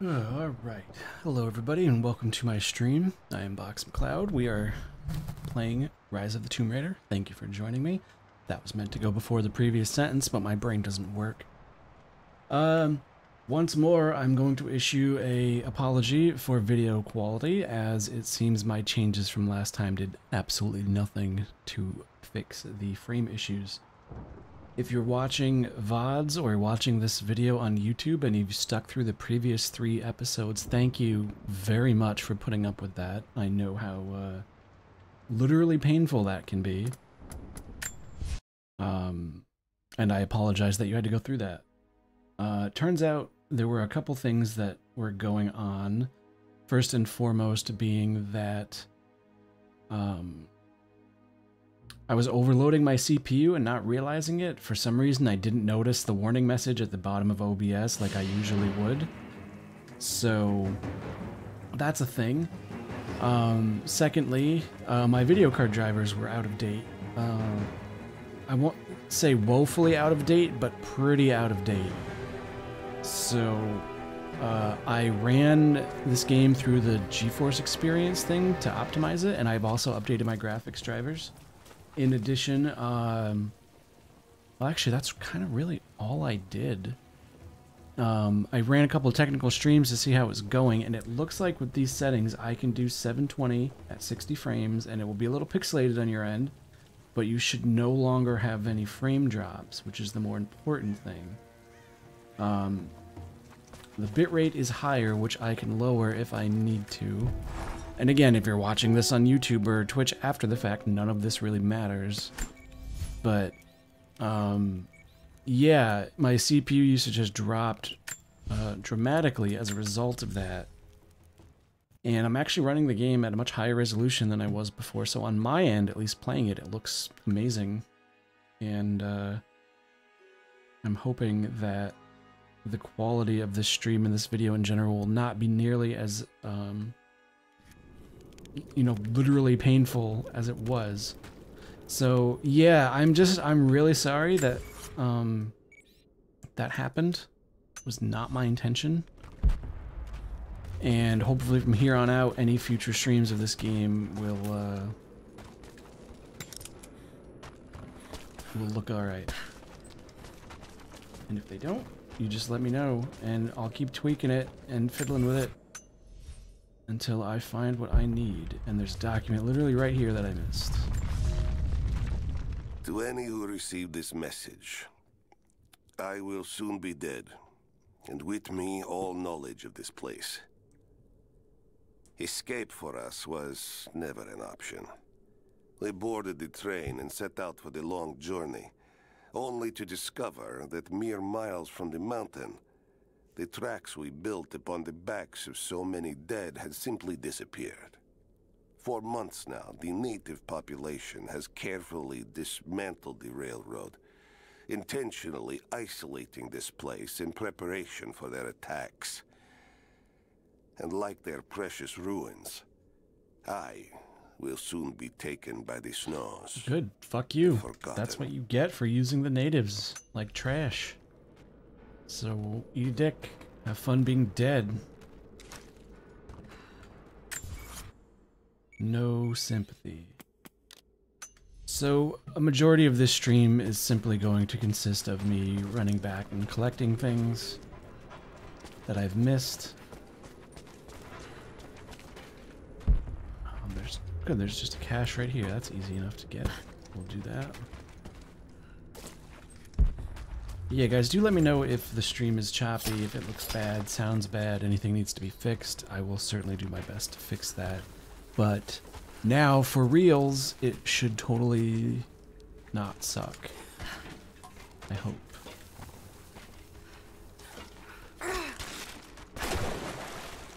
Alright. Hello everybody and welcome to my stream. I am BoxMacLeod. We are playing Rise of the Tomb Raider. Thank you for joining me. That was meant to go before the previous sentence, but my brain doesn't work. Once more, I'm going to issue a apology for video quality, as it seems my changes from last time did absolutely nothing to fix the frame issues. If you're watching VODs or watching this video on YouTube and you've stuck through the previous 3 episodes, thank you very much for putting up with that. I know how literally painful that can be. And I apologize that you had to go through that. Turns out there were a couple things that were going on. First and foremost being that I was overloading my CPU and not realizing it. For some reason, I didn't notice the warning message at the bottom of OBS like I usually would. So that's a thing. Secondly, my video card drivers were out of date. I won't say woefully out of date, but pretty out of date. So I ran this game through the GeForce Experience thing to optimize it, and I've also updated my graphics drivers. In addition, well, actually, that's kind of really all I did. I ran a couple of technical streams to see how it was going, and it looks like with these settings, I can do 720 at 60 frames, and it will be a little pixelated on your end, but you should no longer have any frame drops, which is the more important thing. The bitrate is higher, which I can lower if I need to. And again, if you're watching this on YouTube or Twitch after the fact, none of this really matters. But, yeah, my CPU usage has dropped dramatically as a result of that. And I'm actually running the game at a much higher resolution than I was before, so on my end, at least playing it, it looks amazing. And I'm hoping that the quality of this stream and this video in general will not be nearly as, you know, literally painful as it was. So yeah, I'm really sorry that that happened. It was not my intention. And hopefully from here on out, any future streams of this game will look alright. And if they don't, you just let me know, and I'll keep tweaking it and fiddling with it until I find what I need. And there's a document literally right here that I missed. To any who received this message, I will soon be dead, and with me all knowledge of this place. Escape for us was never an option. We boarded the train and set out for the long journey, only to discover that mere miles from the mountain, the tracks we built upon the backs of so many dead had simply disappeared. For months now, the native population has carefully dismantled the railroad, intentionally isolating this place in preparation for their attacks. And like their precious ruins, I will soon be taken by the snows. Good. Fuck you. Forgotten. That's what you get for using the natives like trash. So, eat a dick. Have fun being dead. No sympathy. So, a majority of this stream is simply going to consist of me running back and collecting things that I've missed. Good, there's just a cache right here. That's easy enough to get. We'll do that. Yeah, guys, do let me know if the stream is choppy, if it looks bad, sounds bad, anything needs to be fixed. I will certainly do my best to fix that. But now, for reals, it should totally not suck. I hope.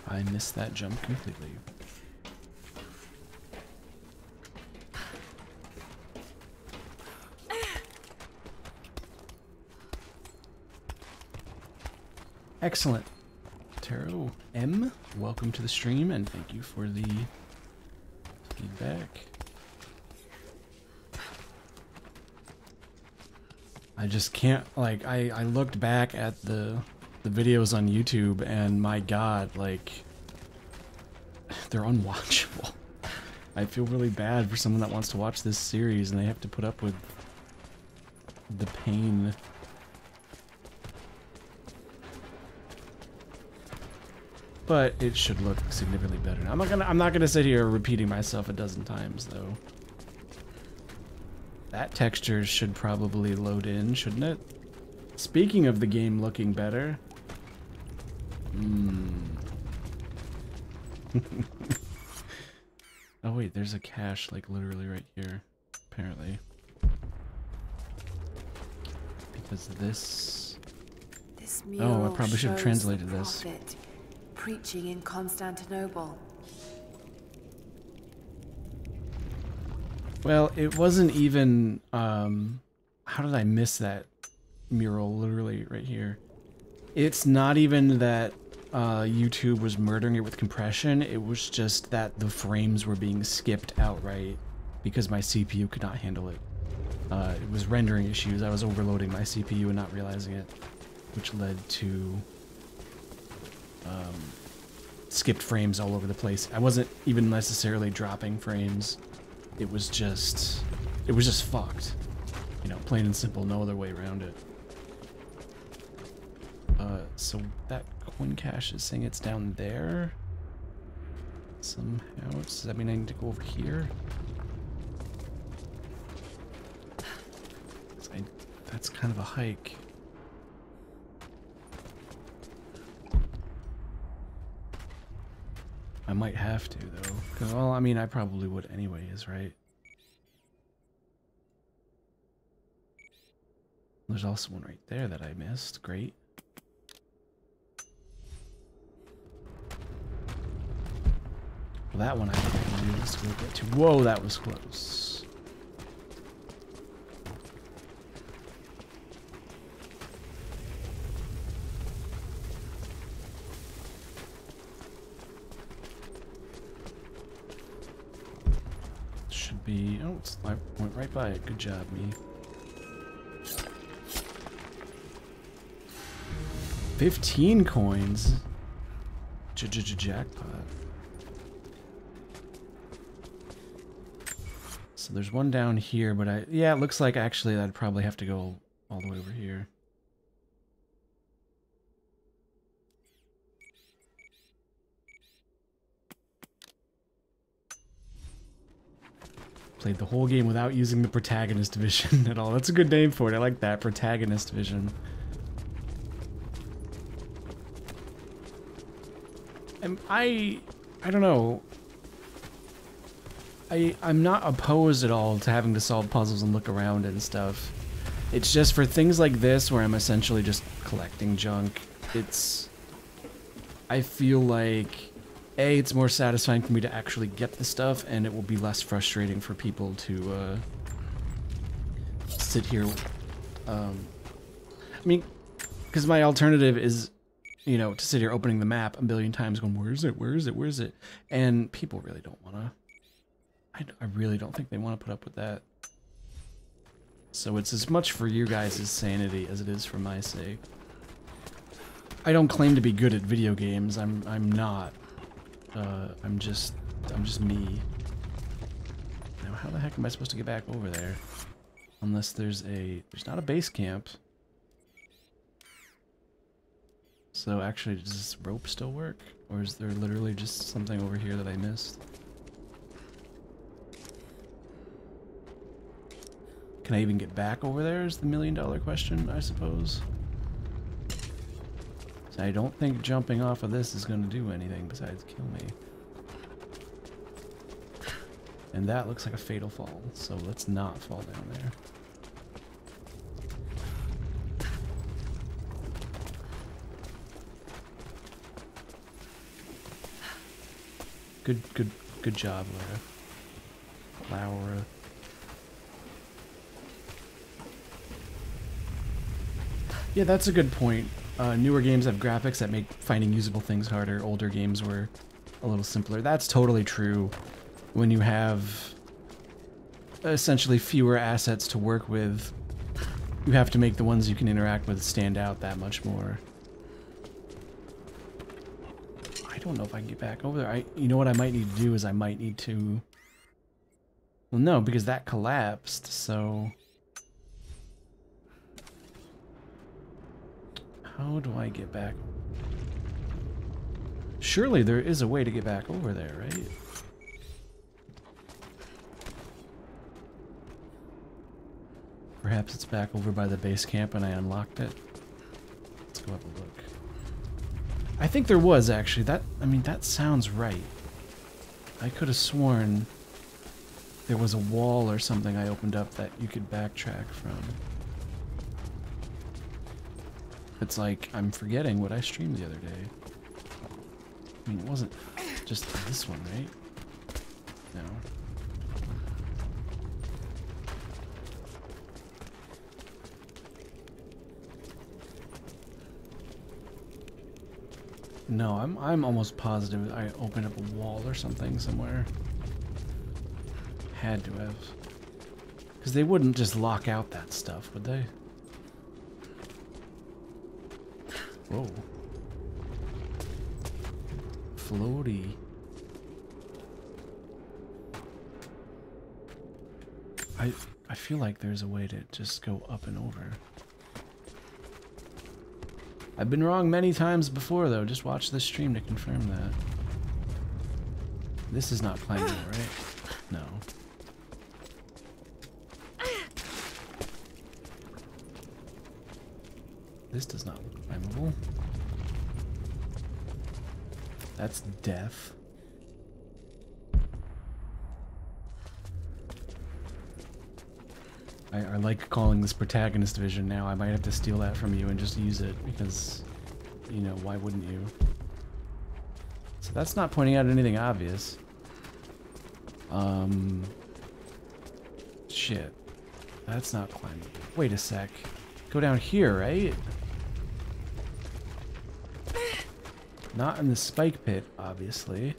I missed that jump completely. Excellent. Taro M, welcome to the stream, and thank you for the feedback. I just can't, like, I looked back at the the videos on YouTube, and my god, like, they're unwatchable. I feel really bad for someone that wants to watch this series and they have to put up with the pain. But it should look significantly better. I'm not gonna sit here repeating myself a dozen times though. That texture should probably load in, shouldn't it? Speaking of the game looking better. Oh wait, there's a cache like literally right here, apparently. Because this oh, I probably should have translated this. Preaching in Constantinople. Well, it wasn't even, how did I miss that mural literally right here? It's not even that YouTube was murdering it with compression, it was just that the frames were being skipped outright because my CPU could not handle it. It was rendering issues, I was overloading my CPU and not realizing it, which led to skipped frames all over the place. I wasn't even necessarily dropping frames. It was just fucked. You know, plain and simple, no other way around it. So that coin cache is saying it's down there. Somehow, does that mean I need to go over here? That's kind of a hike. I might have to, though. 'Cause, well, I mean, I probably would anyways, right? There's also one right there that I missed. Great. Well, that one I can do this to go get to. Whoa, that was close. Oh, I went right by it. Good job, me. 15 coins. Jackpot. So there's one down here, but yeah, it looks like actually I'd probably have to go all the way over here. Played the whole game without using the protagonist vision at all. That's a good name for it. I like that, protagonist vision. And I don't know. I'm not opposed at all to having to solve puzzles and look around and stuff. It's just for things like this where I'm essentially just collecting junk. I feel like it's more satisfying for me to actually get the stuff, and it will be less frustrating for people to sit here. I mean, because my alternative is, you know, to sit here opening the map a billion times going, where is it, where is it, where is it? And people really don't want to. I really don't think they want to put up with that. So it's as much for you guys' sanity as it is for my sake. I don't claim to be good at video games. I'm not. I'm just me. Now, how the heck am I supposed to get back over there? Unless there's not a base camp. So actually, does this rope still work? Or is there literally just something over here that I missed? Can I even get back over there is the million-dollar question, I suppose. So I don't think jumping off of this is going to do anything besides kill me. And that looks like a fatal fall, so let's not fall down there. Good job, Laura. Yeah, that's a good point. Newer games have graphics that make finding usable things harder. Older games were a little simpler. That's totally true. When you have essentially fewer assets to work with, you have to make the ones you can interact with stand out that much more. don't know if I can get back over there. You know what I might need to do is I might need to... Well, no, because that collapsed, so... How do I get back? Surely there is a way to get back over there, right? Perhaps it's back over by the base camp and I unlocked it. Let's go have a look. I think there was actually. I mean, that sounds right. I could have sworn there was a wall or something I opened up that you could backtrack from. It's like I'm forgetting what I streamed the other day. I mean, it wasn't just this one, right? No. No, I'm almost positive I opened up a wall or something somewhere. Had to have. Because they wouldn't just lock out that stuff, would they? Whoa. Floaty. I feel like there's a way to just go up and over. I've been wrong many times before, though. Just watch this stream to confirm that. This is not climbable, right? No. This does not look climbable. That's death. I like calling this protagonist vision now. I might have to steal that from you and just use it because, you know, why wouldn't you? So that's not pointing out anything obvious. Shit. That's not climbing. Wait a sec. Go down here, right? Not in the spike pit, obviously.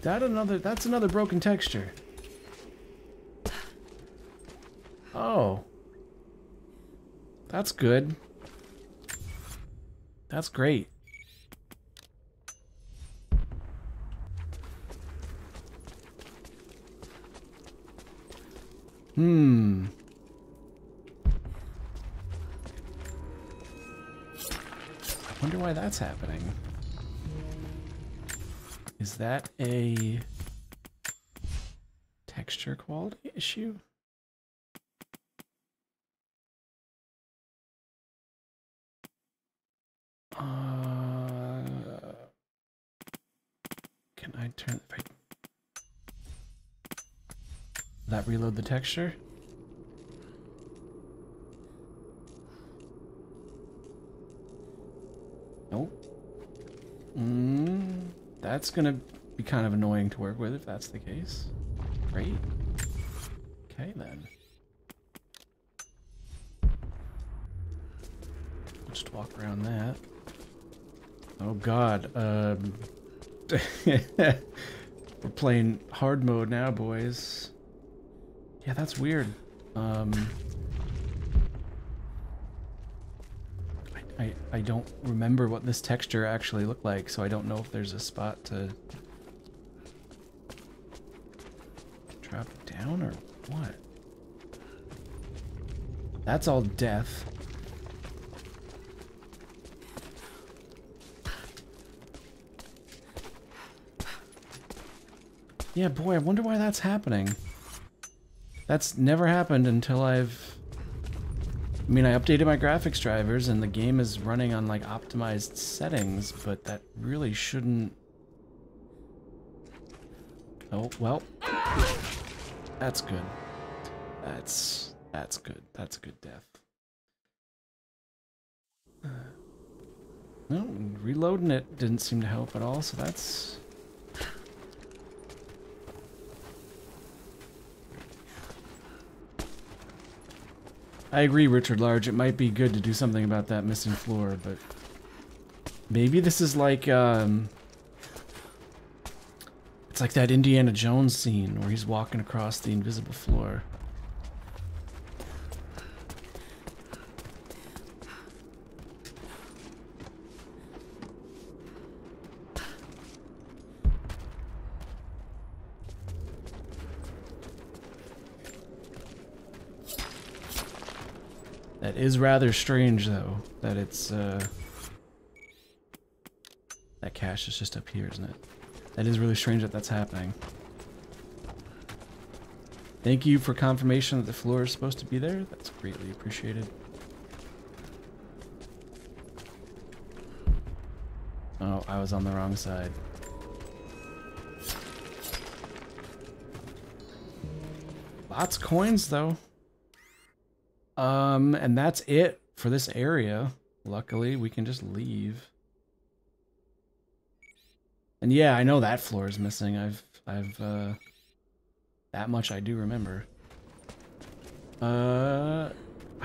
That's another broken texture. Oh. That's good. That's great. I wonder why that's happening. Is that a texture quality issue? Can I turn right? That reload the texture? Nope. That's gonna be kind of annoying to work with if that's the case. Great. Okay then. We'll just walk around that. Oh god, we're playing hard mode now, boys. Yeah, that's weird. I don't remember what this texture actually looked like, so I don't know if there's a spot to drop it down or what. That's all death. Yeah, boy, I wonder why that's happening. That's never happened until I mean, I updated my graphics drivers and the game is running on like optimized settings, but that really shouldn't... Oh, well. That's good. That's good. That's a good death. No, reloading it didn't seem to help at all, so that's... I agree, Richard Large. It might be good to do something about that missing floor, but maybe this is like it's like that Indiana Jones scene where he's walking across the invisible floor. That is rather strange, though, that it's, that cache is just up here, isn't it? That is really strange that that's happening. Thank you for confirmation that the floor is supposed to be there. That's greatly appreciated. Oh, I was on the wrong side. Lots of coins, though. And that's it for this area. Luckily, we can just leave. And yeah, I know that floor is missing. That much I do remember. I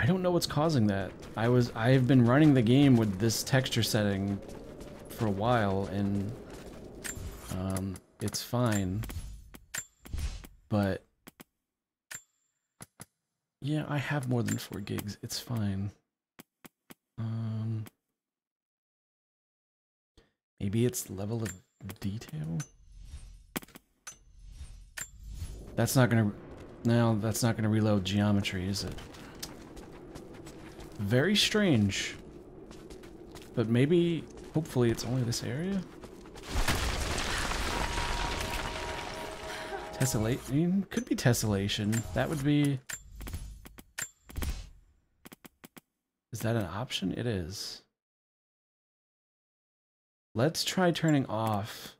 don't know what's causing that. I've been running the game with this texture setting for a while, and it's fine. But yeah, I have more than 4 gigs. It's fine. Maybe it's level of detail? That's not gonna... No, that's not gonna reload geometry, is it? Very strange. But maybe, hopefully it's only this area? Tessellation? Could be tessellation. That would be... Is that an option? It is. Let's try turning off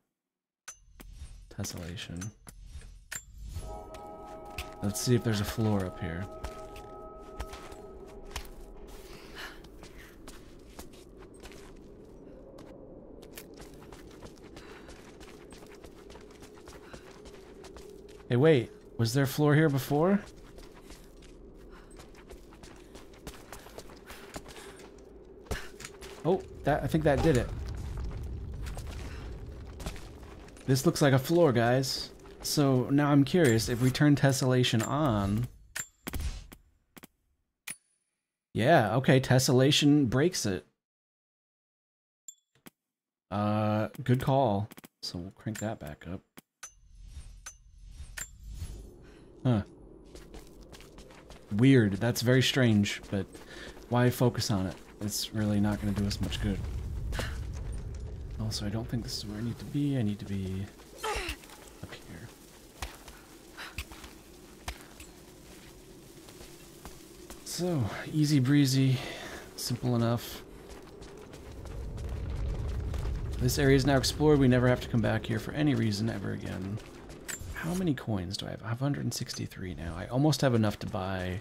tessellation. Let's see if there's a floor up here. Hey, wait. Was there a floor here before? Oh, I think that did it. This looks like a floor, guys. So now I'm curious, if we turn tessellation on... Yeah, okay, tessellation breaks it. Good call. So we'll crank that back up. Huh. Weird, that's very strange, but why focus on it? It's really not going to do us much good. Also, I don't think this is where I need to be. I need to be up here. So, easy breezy, simple enough. This area is now explored. We never have to come back here for any reason ever again. How many coins do I have? I have 163 now. I almost have enough to buy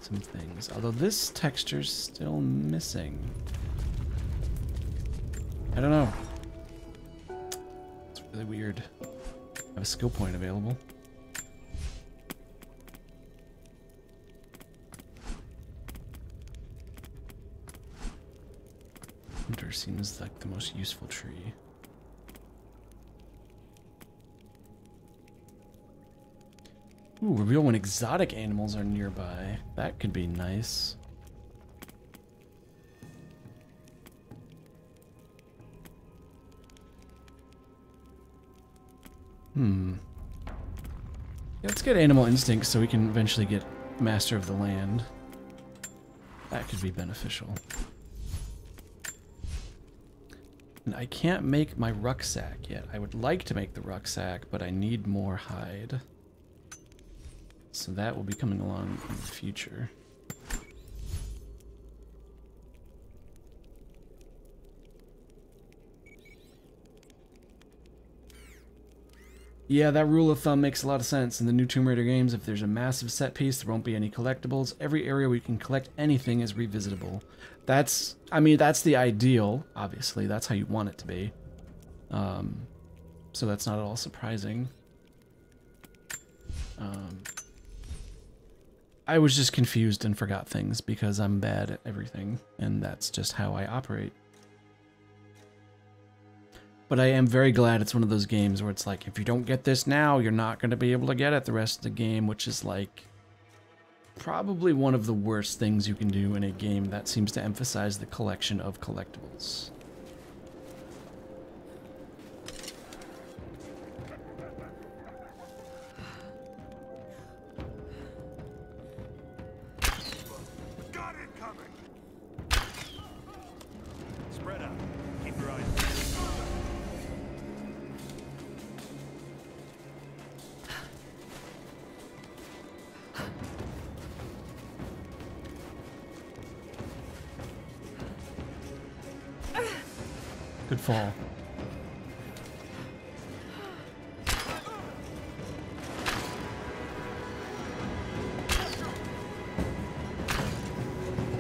some things. Although this texture's still missing. I don't know. It's really weird. I have a skill point available. Hunter seems like the most useful tree. Ooh, reveal when exotic animals are nearby. That could be nice. Yeah, let's get animal instinct so we can eventually get master of the land. That could be beneficial. And I can't make my rucksack yet. I would like to make the rucksack, but I need more hide. So that will be coming along in the future. Yeah, that rule of thumb makes a lot of sense. In the new Tomb Raider games, if there's a massive set piece, there won't be any collectibles. Every area where you can collect anything is revisitable. That's, I mean, that's the ideal, obviously. That's how you want it to be. So that's not at all surprising. I was just confused and forgot things because I'm bad at everything, and that's just how I operate. But I am very glad it's one of those games where it's like, if you don't get this now, you're not going to be able to get it the rest of the game, which is like probably one of the worst things you can do in a game that seems to emphasize the collection of collectibles. Got it! Good fall.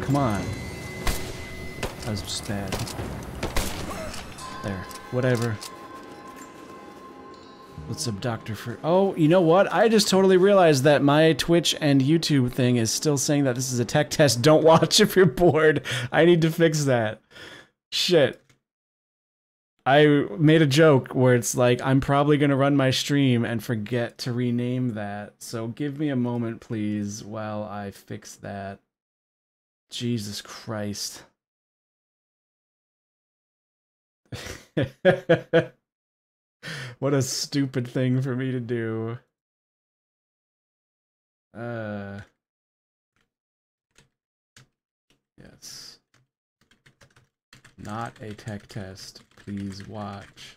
Come on. That was just bad. There. Whatever. What's up, Dr. For... Oh, you know what? I just totally realized that my Twitch and YouTube thing is still saying that this is a tech test. Don't watch if you're bored. I need to fix that. Shit. I made a joke where it's like, I'm probably going to run my stream and forget to rename that. So give me a moment, please, while I fix that. Jesus Christ. What a stupid thing for me to do. Yes. Not a tech test. Please watch.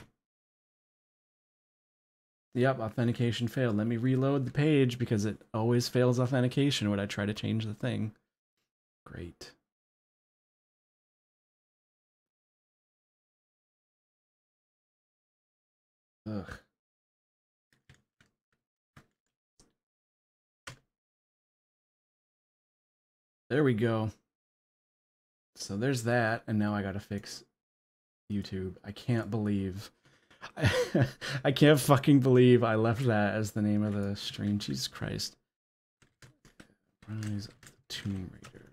Yep, authentication failed. Let me reload the page because it always fails authentication when I try to change the thing. Great. Ugh. There we go. So there's that, and now I gotta fix YouTube. I can't believe... I can't fucking believe I left that as the name of the stream. Jesus Christ. Rise of the Tomb Raider.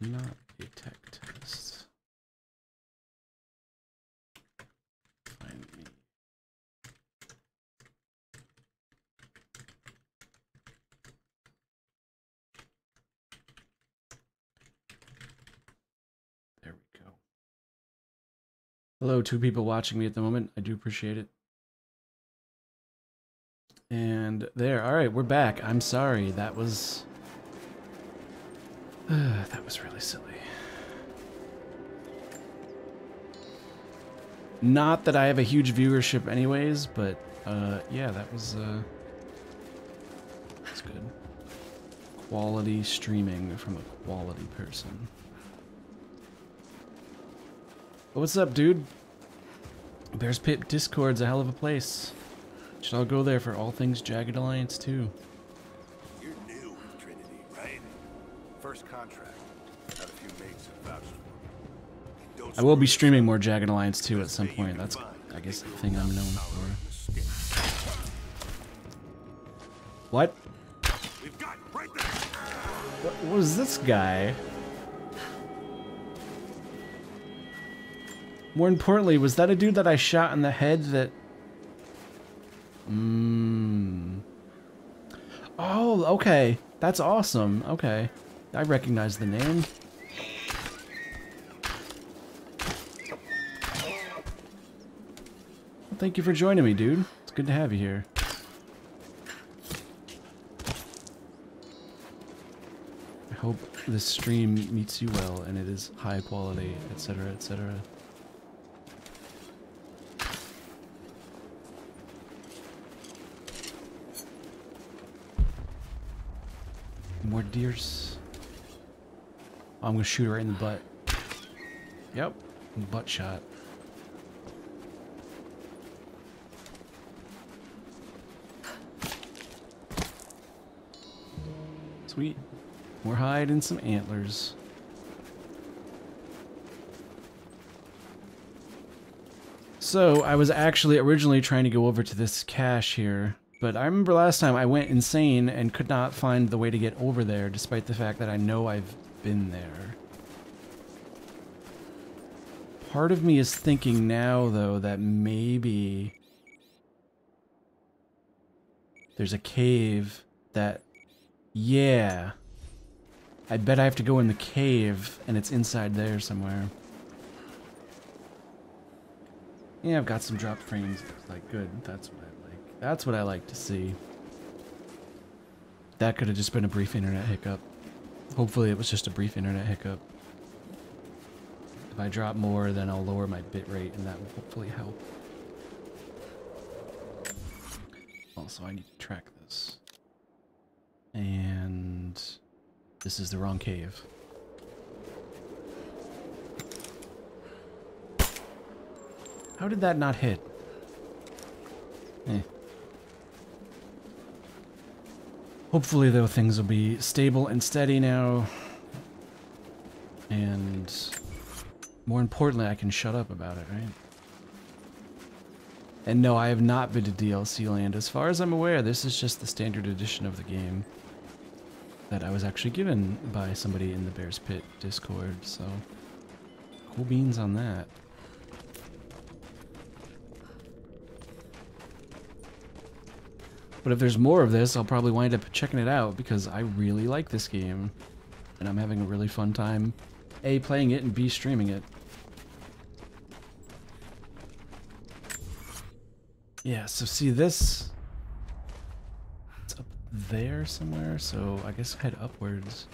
Not a tech test. Find me. There we go. Hello, 2 people watching me at the moment. I do appreciate it. And there. All right, we're back. I'm sorry. That was... that was really silly. Not that I have a huge viewership anyways, but yeah, that was that's good. Quality streaming from a quality person. What's up, dude? Bears Pit Discord's a hell of a place. Should all go there for all things Jagged Alliance too. You're new with Trinity, right? First contract. Got a few mates that vouched for me. I will be streaming more Jagged Alliance 2 at some point. That's, I guess, the thing I'm known for. What? We've got right there. What was this guy? More importantly, was that a dude that I shot in the head that... Oh, okay. That's awesome. Okay. I recognize the name. Well, thank you for joining me, dude. It's good to have you here. I hope this stream meets you well and it is high quality, etc., etc. More deers. Oh, I'm gonna shoot her right in the butt. Yep, butt shot. Sweet. More hide and some antlers. So, I was actually originally trying to go over to this cache here. But I remember last time I went insane and could not find the way to get over there, despite the fact that I know I've been there. Part of me is thinking now, though, that maybe there's a cave that... Yeah. I bet I have to go in the cave, and it's inside there somewhere. Yeah, I've got some drop frames. Like, good. That's what I like. That's what I like to see. That could have just been a brief internet hiccup. Hopefully it was just a brief internet hiccup. If I drop more, then I'll lower my bitrate, and that will hopefully help. Also, I need to track this. And... this is the wrong cave. How did that not hit? Eh. Hopefully, though, things will be stable and steady now. And more importantly, I can shut up about it, right? And no, I have not been to DLC Land. As far as I'm aware, this is just the standard edition of the game that I was actually given by somebody in the Bear's Pit Discord, so cool beans on that. But if there's more of this, I'll probably wind up checking it out because I really like this game. And I'm having a really fun time, A, playing it, and B, streaming it. Yeah, so see this? It's up there somewhere, so I guess head upwards.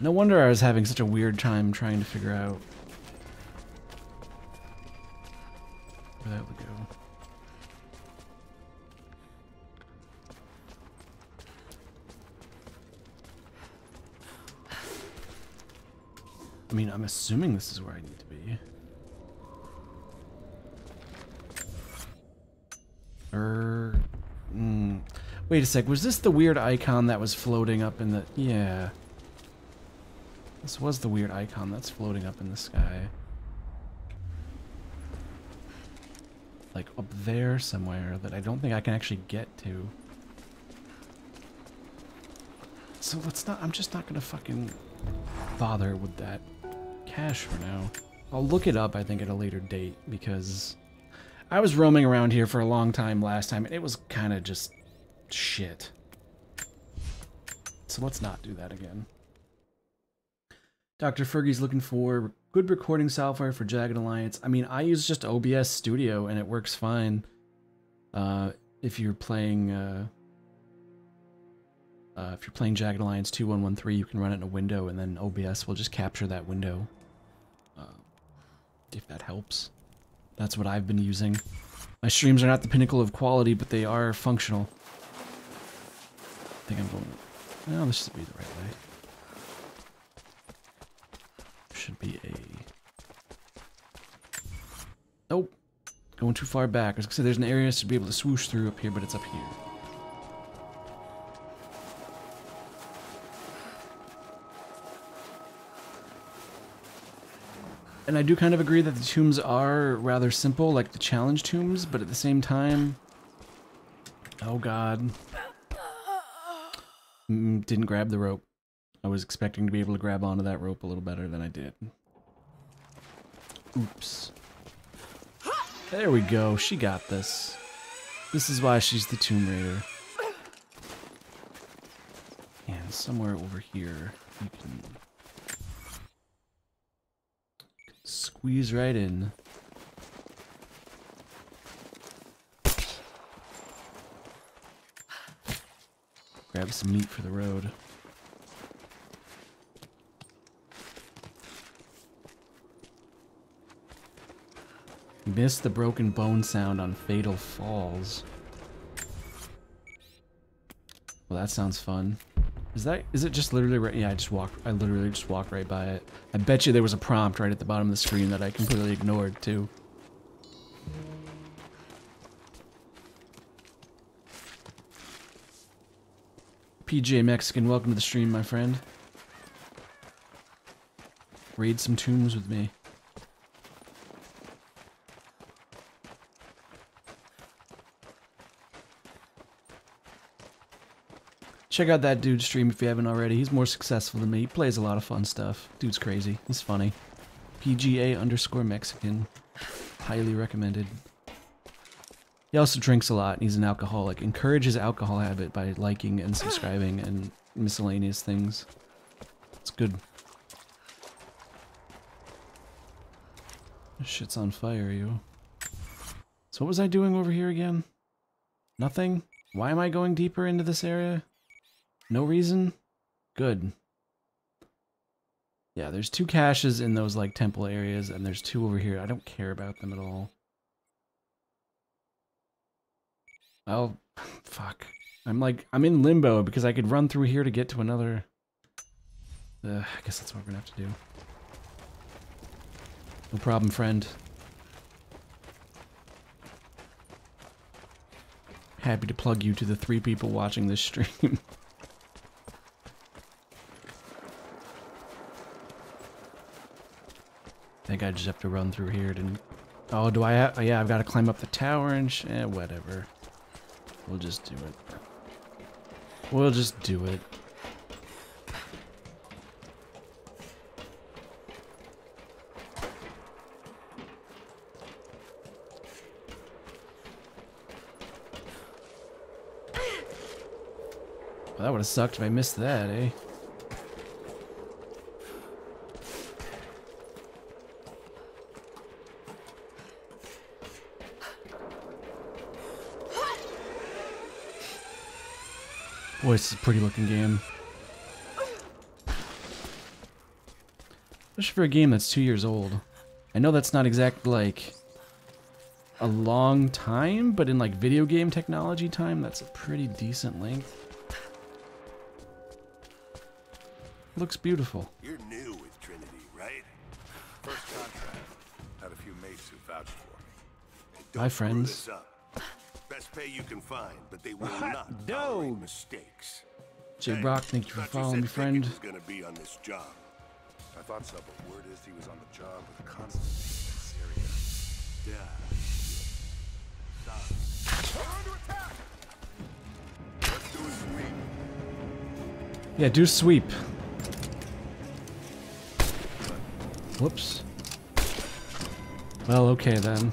No wonder I was having such a weird time trying to figure out where that would go. I mean, I'm assuming this is where I need to be. Wait a sec, was this the weird icon that was floating up in the... Yeah. This was the weird icon that's floating up in the sky. Like up there somewhere that I don't think I can actually get to. So let's not... I'm just not gonna fucking bother with that cache for now. I'll look it up, I think, at a later date, because I was roaming around here for a long time last time, and it was kind of just shit. So let's not do that again. Dr. Fergie's looking for good recording software for Jagged Alliance. I mean, I use just OBS Studio, and it works fine. If you're playing Jagged Alliance 2113, you can run it in a window, and then OBS will just capture that window. If that helps. That's what I've been using. My streams are not the pinnacle of quality, but they are functional. I think I'm going... No, this should be the right way. Should be a... Nope. Going too far back. I was gonna say there's an area to be able to swoosh through up here, but it's up here. And I do kind of agree that the tombs are rather simple, like the challenge tombs, but at the same time... Oh god. Didn't grab the rope. I was expecting to be able to grab onto that rope a little better than I did. Oops. There we go, she got this. This is why she's the Tomb Raider. And somewhere over here, you can... squeeze right in. Grab some meat for the road. Missed the broken bone sound on Fatal Falls. Well, that sounds fun. Is it just literally right? Yeah, I literally just walked right by it. I bet you there was a prompt right at the bottom of the screen that I completely ignored too. PJ Mexican, welcome to the stream, my friend. Raid some tombs with me. Check out that dude's stream if you haven't already. He's more successful than me. He plays a lot of fun stuff. Dude's crazy. He's funny. PGA_Mexican. Highly recommended. He also drinks a lot, and he's an alcoholic. Encourage his alcohol habit by liking and subscribing and miscellaneous things. It's good. This shit's on fire, yo. So what was I doing over here again? Nothing? Why am I going deeper into this area? No reason? Good. Yeah, there's 2 caches in those, like, temple areas, and there's 2 over here. I don't care about them at all. Oh, fuck. I'm in limbo because I could run through here to get to another... I guess that's what we're gonna have to do. No problem, friend. Happy to plug you to the 3 people watching this stream. I think I just have to run through here. Oh, do I have... Oh, yeah, I've got to climb up the tower and whatever. We'll just do it. We'll just do it. Well, that would have sucked if I missed that, eh? Boy, this is a pretty looking game. Especially for a game that's 2 years old. I know that's not exactly like a long time, but in like video game technology time, that's a pretty decent length. Looks beautiful. You're new with Trinity, right? First contract. Had a few mates who vouched for me. Don't Hi, screw friends. this up. Best pay you can find, but they will not tolerate mistakes. J. Hey, Brock, thank you for thought following me, said friend. Pickett was gonna be on this job. I thought so, but word is he was on the job with Constantine in Syria. Yeah. We're under attack! Let's do a sweep. Yeah, do sweep. Whoops. Well, okay then.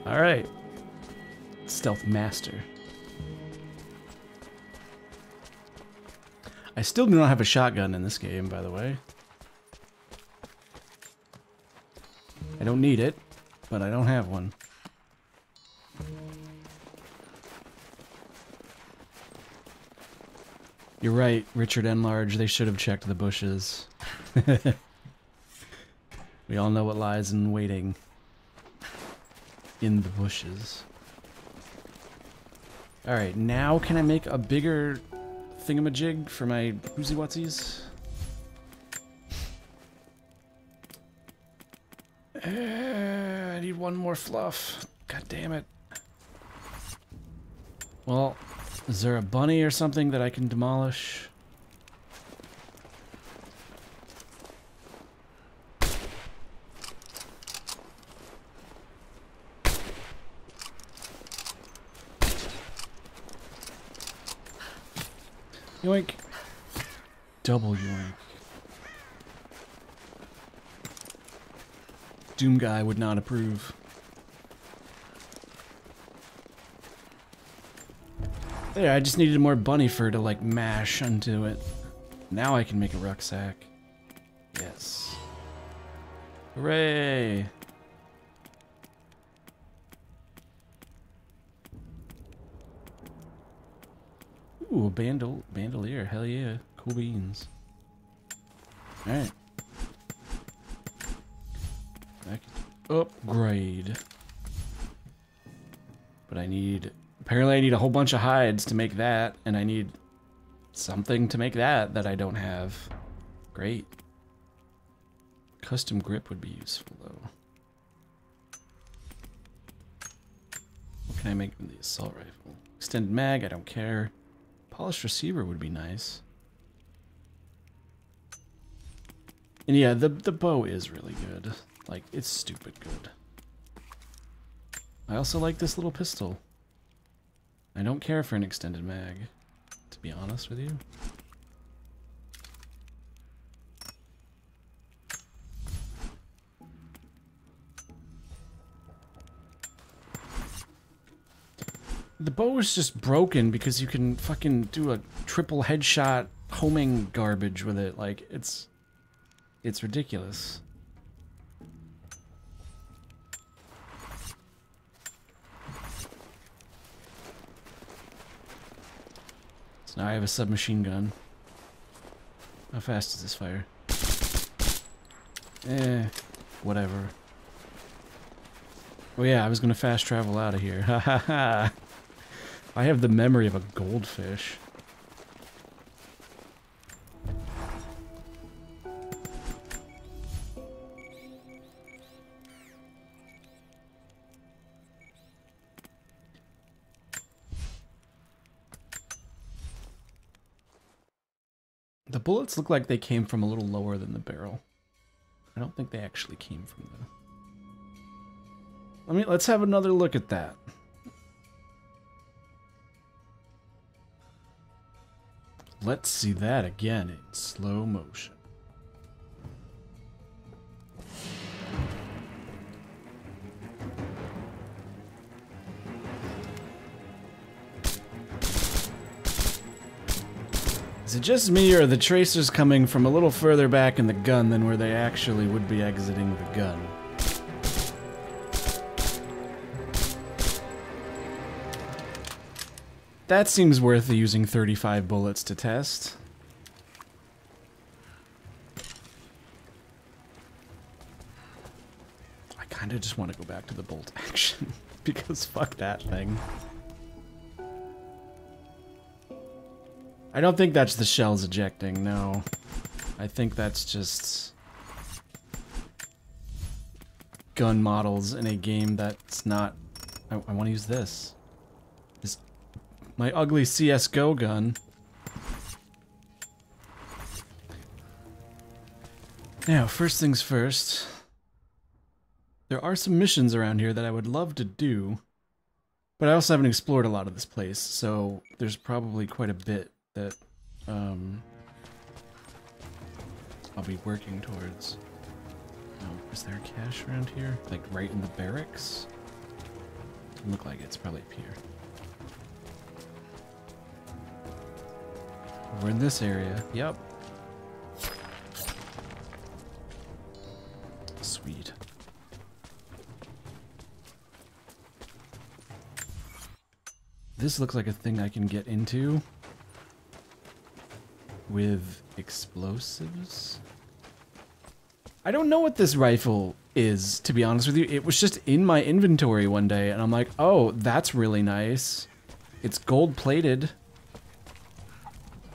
Alright. Stealth master. I still do not have a shotgun in this game, by the way. I don't need it, but I don't have one. You're right, Richard Enlarge. They should have checked the bushes. We all know what lies in waiting in the bushes. Alright, now can I make a bigger thingamajig for my woozy-wutsies? I need one more fluff. God damn it. Well, is there a bunny or something that I can demolish? Yoink. Double yoink. Doom guy would not approve. There, I just needed more bunny fur to like mash onto it. Now I can make a rucksack. Yes. Hooray! Ooh, a bandolier. Hell yeah. Cool beans. Alright. I can upgrade. But I need... Apparently I need a whole bunch of hides to make that, and I need something to make that I don't have. Great. Custom grip would be useful, though. What can I make with the assault rifle? Extended mag, I don't care. Polished receiver would be nice. And yeah, the bow is really good. Like, it's stupid good. I also like this little pistol. I don't care for an extended mag, to be honest with you. The bow is just broken because you can fucking do a triple headshot homing garbage with it. Like, it's ridiculous. So now I have a submachine gun. How fast does this fire? Whatever. Oh yeah, I was gonna fast travel out of here. Ha ha ha! I have the memory of a goldfish. The bullets look like they came from a little lower than the barrel. I don't think they actually came from the... Let's have another look at that. Let's see that again in slow motion. Is it just me, or are the tracers coming from a little further back in the gun than where they actually would be exiting the gun? That seems worth using 35 bullets to test. I kind of just want to go back to the bolt action, because fuck that thing. I don't think that's the shells ejecting, no. I think that's just gun models in a game that's not... I want to use this. My ugly CSGO gun. Now, first things first. There are some missions around here that I would love to do, but I also haven't explored a lot of this place, so there's probably quite a bit that I'll be working towards. Oh, is there a cache around here? Like right in the barracks? Doesn't look like it. It's probably up here. We're in this area. Yep. Sweet. This looks like a thing I can get into with explosives. I don't know what this rifle is, to be honest with you. It was just in my inventory one day, and I'm like, oh, that's really nice. It's gold-plated.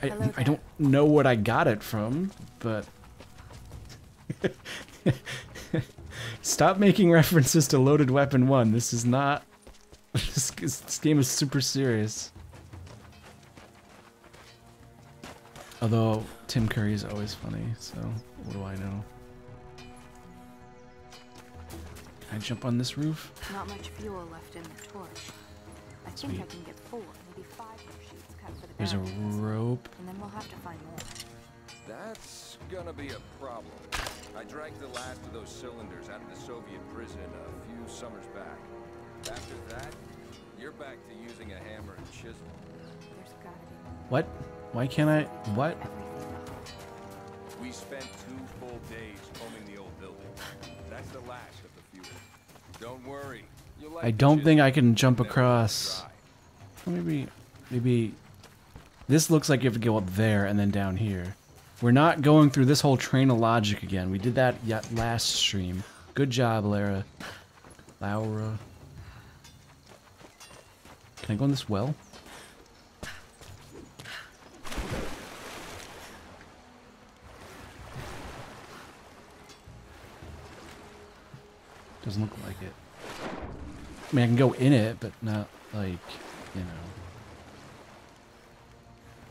I don't know what I got it from, but... Stop making references to Loaded Weapon 1. This is not... This game is super serious. Although, Tim Curry is always funny, so what do I know? Can I jump on this roof? Not much fuel left in the torch. I think I can get 4, maybe 5 more sheets cut for the There's a barricades. rope. And then we'll have to find more. That's gonna be a problem. I dragged the last of those cylinders out of the Soviet prison a few summers back. After that, you're back to using a hammer and chisel. There's gotta be more. What? Why can't I? What? We spent 2 full days combing the old building. That's the last of the fuel. Don't worry. You'll like I don't the think I chisel. can jump Never across. try. Well, maybe... This looks like you have to go up there and then down here. We're not going through this whole train of logic again. We did that last stream. Good job, Laura. Can I go in this well? Doesn't look like it. I mean, I can go in it, but not, like, you know.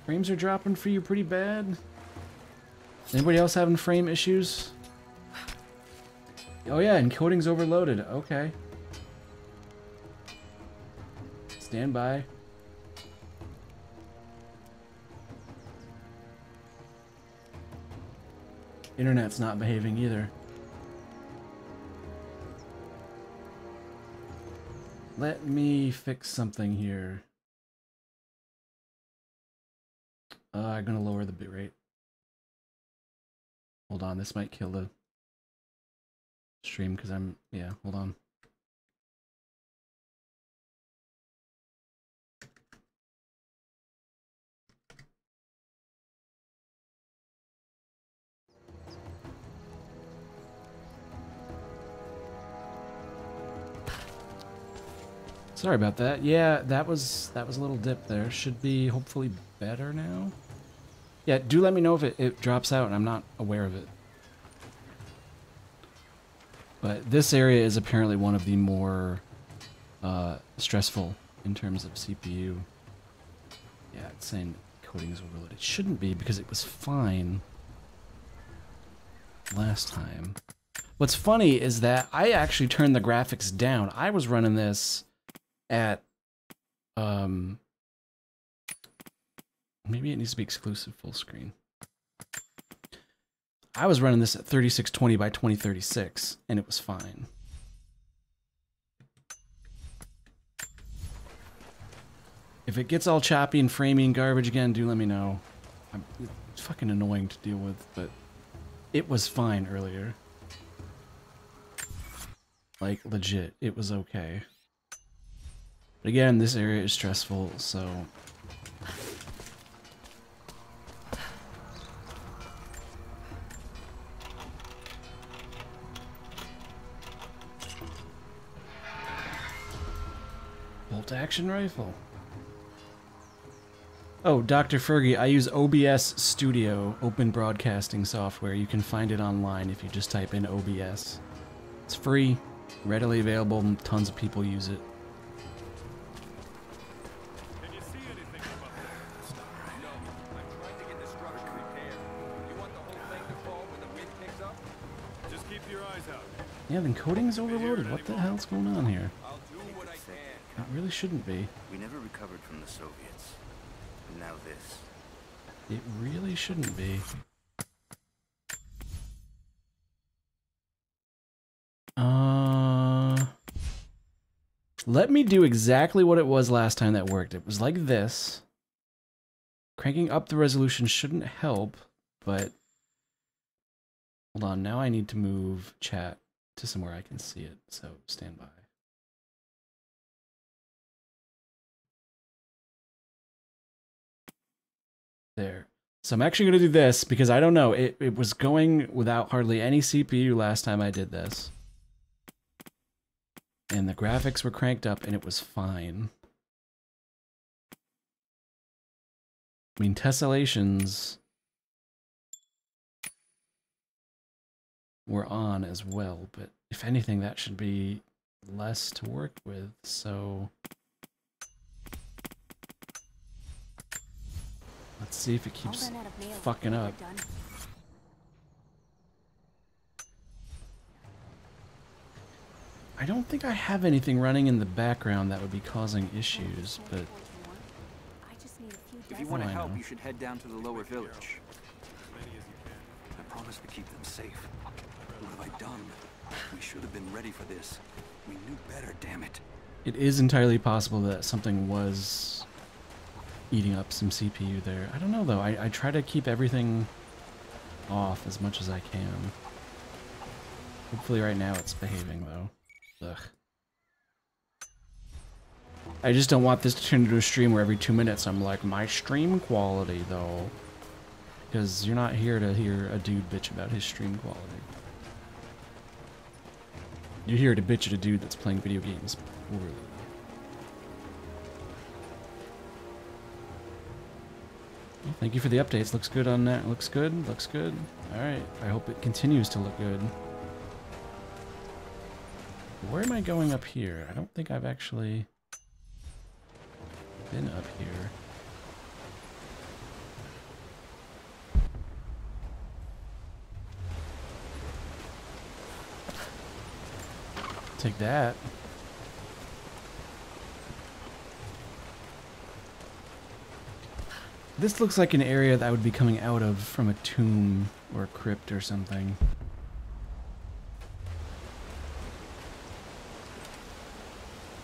Frames are dropping for you pretty bad? Anybody else having frame issues? Oh yeah, encoding's overloaded. Okay. Stand by. Internet's not behaving either. Let me fix something here. I'm gonna lower the bitrate. Hold on, this might kill the stream because yeah, hold on. Sorry about that. Yeah, that was a little dip there. Should be hopefully better now. Yeah, do let me know if it drops out and I'm not aware of it. But this area is apparently one of the more stressful in terms of CPU. Yeah, it's saying coatings overloaded. It shouldn't be because it was fine last time. What's funny is that I actually turned the graphics down. I was running this at, maybe it needs to be exclusive full screen. I was running this at 3620 by 2036, and it was fine. If it gets all choppy and framey and garbage again, do let me know. It's fucking annoying to deal with, but it was fine earlier. Like, legit, it was okay. But again, this area is stressful, so... bolt-action rifle. Oh, Dr. Fergie, I use OBS Studio, open broadcasting software. You can find it online if you just type in OBS. It's free, readily available, and tons of people use it. Can you see anything from up there? No, I'm trying to get the structure repaired. You want the whole thing to fall when the wind picks up? Just keep your eyes out. Yeah, then coating's overloaded. What the hell's going on here? I'll do what I can. It really shouldn't be. We never recovered from the Soviets. And now this. It really shouldn't be. Let me do exactly what it was last time that worked. It was like this. Cranking up the resolution shouldn't help, but... Hold on, now I need to move chat to somewhere I can see it, so stand by. There. So I'm actually going to do this because I don't know. It was going without hardly any CPU last time I did this. And the graphics were cranked up and it was fine. I mean, tessellations were on as well, but if anything, that should be less to work with, so... Let's see if it keeps fucking up. I don't think I have anything running in the background that would be causing issues, but... If you want to I help, know. you should head down to the lower village. I promise to keep them safe. What have I done? We should have been ready for this. We knew better, damn it. It is entirely possible that something was eating up some CPU there. I don't know though. I try to keep everything off as much as I can. Hopefully right now it's behaving though. Ugh. I just don't want this to turn into a stream where every 2 minutes I'm like, my stream quality though. Because you're not here to hear a dude bitch about his stream quality. You're here to bitch at a dude that's playing video games poorly. Well, thank you for the updates. Looks good on that. Looks good. Looks good. Alright. I hope it continues to look good. Where am I going up here? I don't think I've actually been up here. Take that. This looks like an area that I would be coming out of from a tomb or a crypt or something.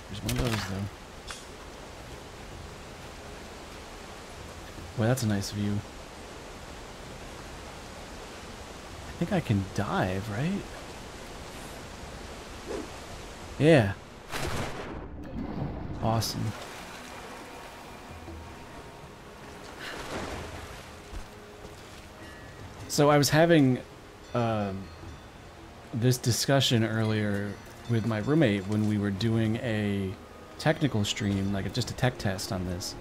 There's one of those though. Boy, that's a nice view. I think I can dive, right? Yeah. Awesome. So I was having this discussion earlier with my roommate when we were doing a technical stream, like just a tech test on this.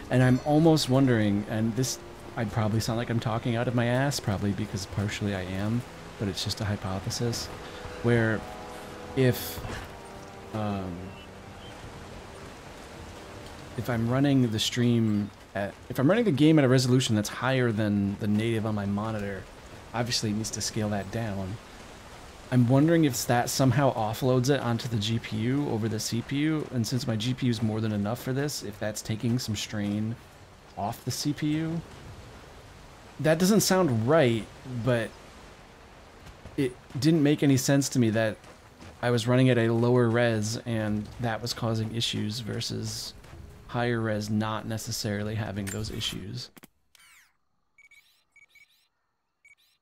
And I'm almost wondering, and this, I'd probably sound like I'm talking out of my ass, probably because partially I am, but it's just a hypothesis, where if I'm running the stream if I'm running the game at a resolution that's higher than the native on my monitor, obviously it needs to scale that down. I'm wondering if that somehow offloads it onto the GPU over the CPU, and since my GPU is more than enough for this, if that's taking some strain off the CPU. That doesn't sound right, but it didn't make any sense to me that I was running at a lower res and that was causing issues versus higher res not necessarily having those issues.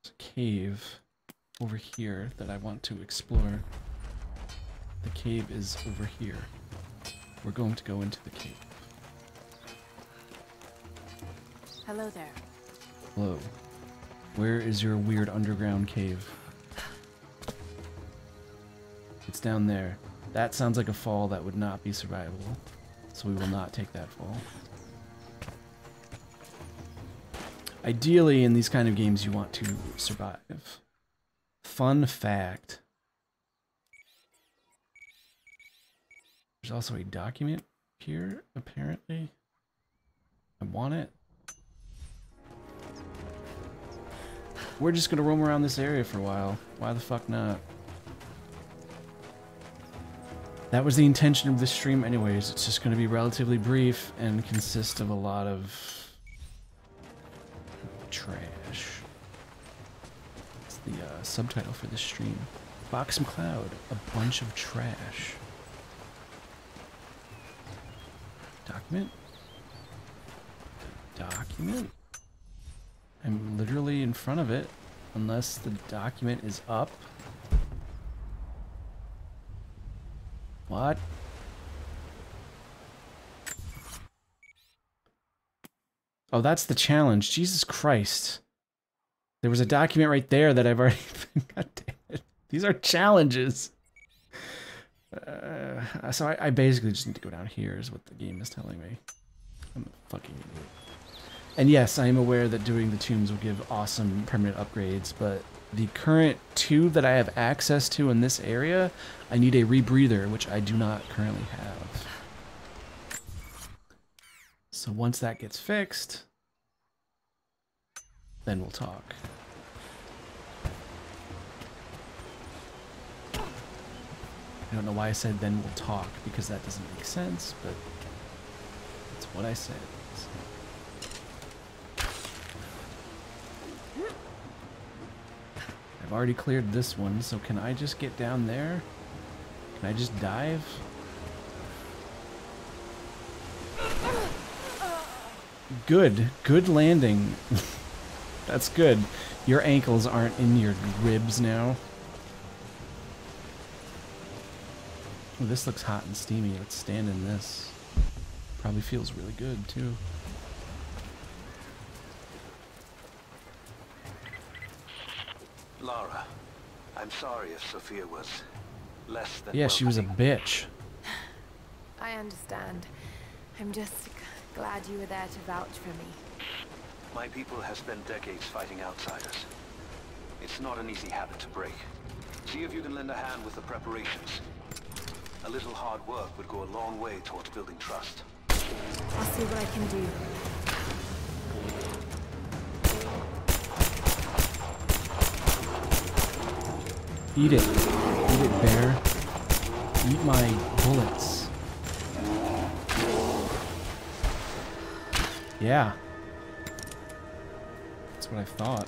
There's a cave over here that I want to explore. The cave is over here. We're going to go into the cave. Hello there. Hello. Where is your weird underground cave? It's down there. That sounds like a fall that would not be survivable, so we will not take that fall. Ideally, in these kind of games, you want to survive. Fun fact. There's also a document here, apparently. I want it. We're just gonna roam around this area for a while. Why the fuck not? That was the intention of this stream anyways. It's just gonna be relatively brief and consist of a lot of trash. It's the subtitle for this stream. BoxMacLeod, a bunch of trash. Document? Document? I'm literally in front of it, unless the document is up. What? Oh, that's the challenge. Jesus Christ. There was a document right there that I've already... God damn it. These are challenges. So I basically just need to go down here is what the game is telling me. I'm a fucking idiot. And yes, I am aware that doing the tombs will give awesome permanent upgrades, but the current 2 that I have access to in this area, I need a rebreather, which I do not currently have. So once that gets fixed, then we'll talk. I don't know why I said then we'll talk, because that doesn't make sense, but that's what I said. So. I've already cleared this one, so can I just get down there? Can I just dive? Good. Good landing. That's good. Your ankles aren't in your ribs now. Ooh, this looks hot and steamy. Let's stand in this. Probably feels really good, too. Lara, I'm sorry if Sophia was less than Yeah, she was a bitch. I understand. I'm just glad you were there to vouch for me. My people have spent decades fighting outsiders. It's not an easy habit to break. See if you can lend a hand with the preparations. A little hard work would go a long way towards building trust. I'll see what I can do. Eat it. Eat it, bear. Eat my bullets. Yeah. That's what I thought.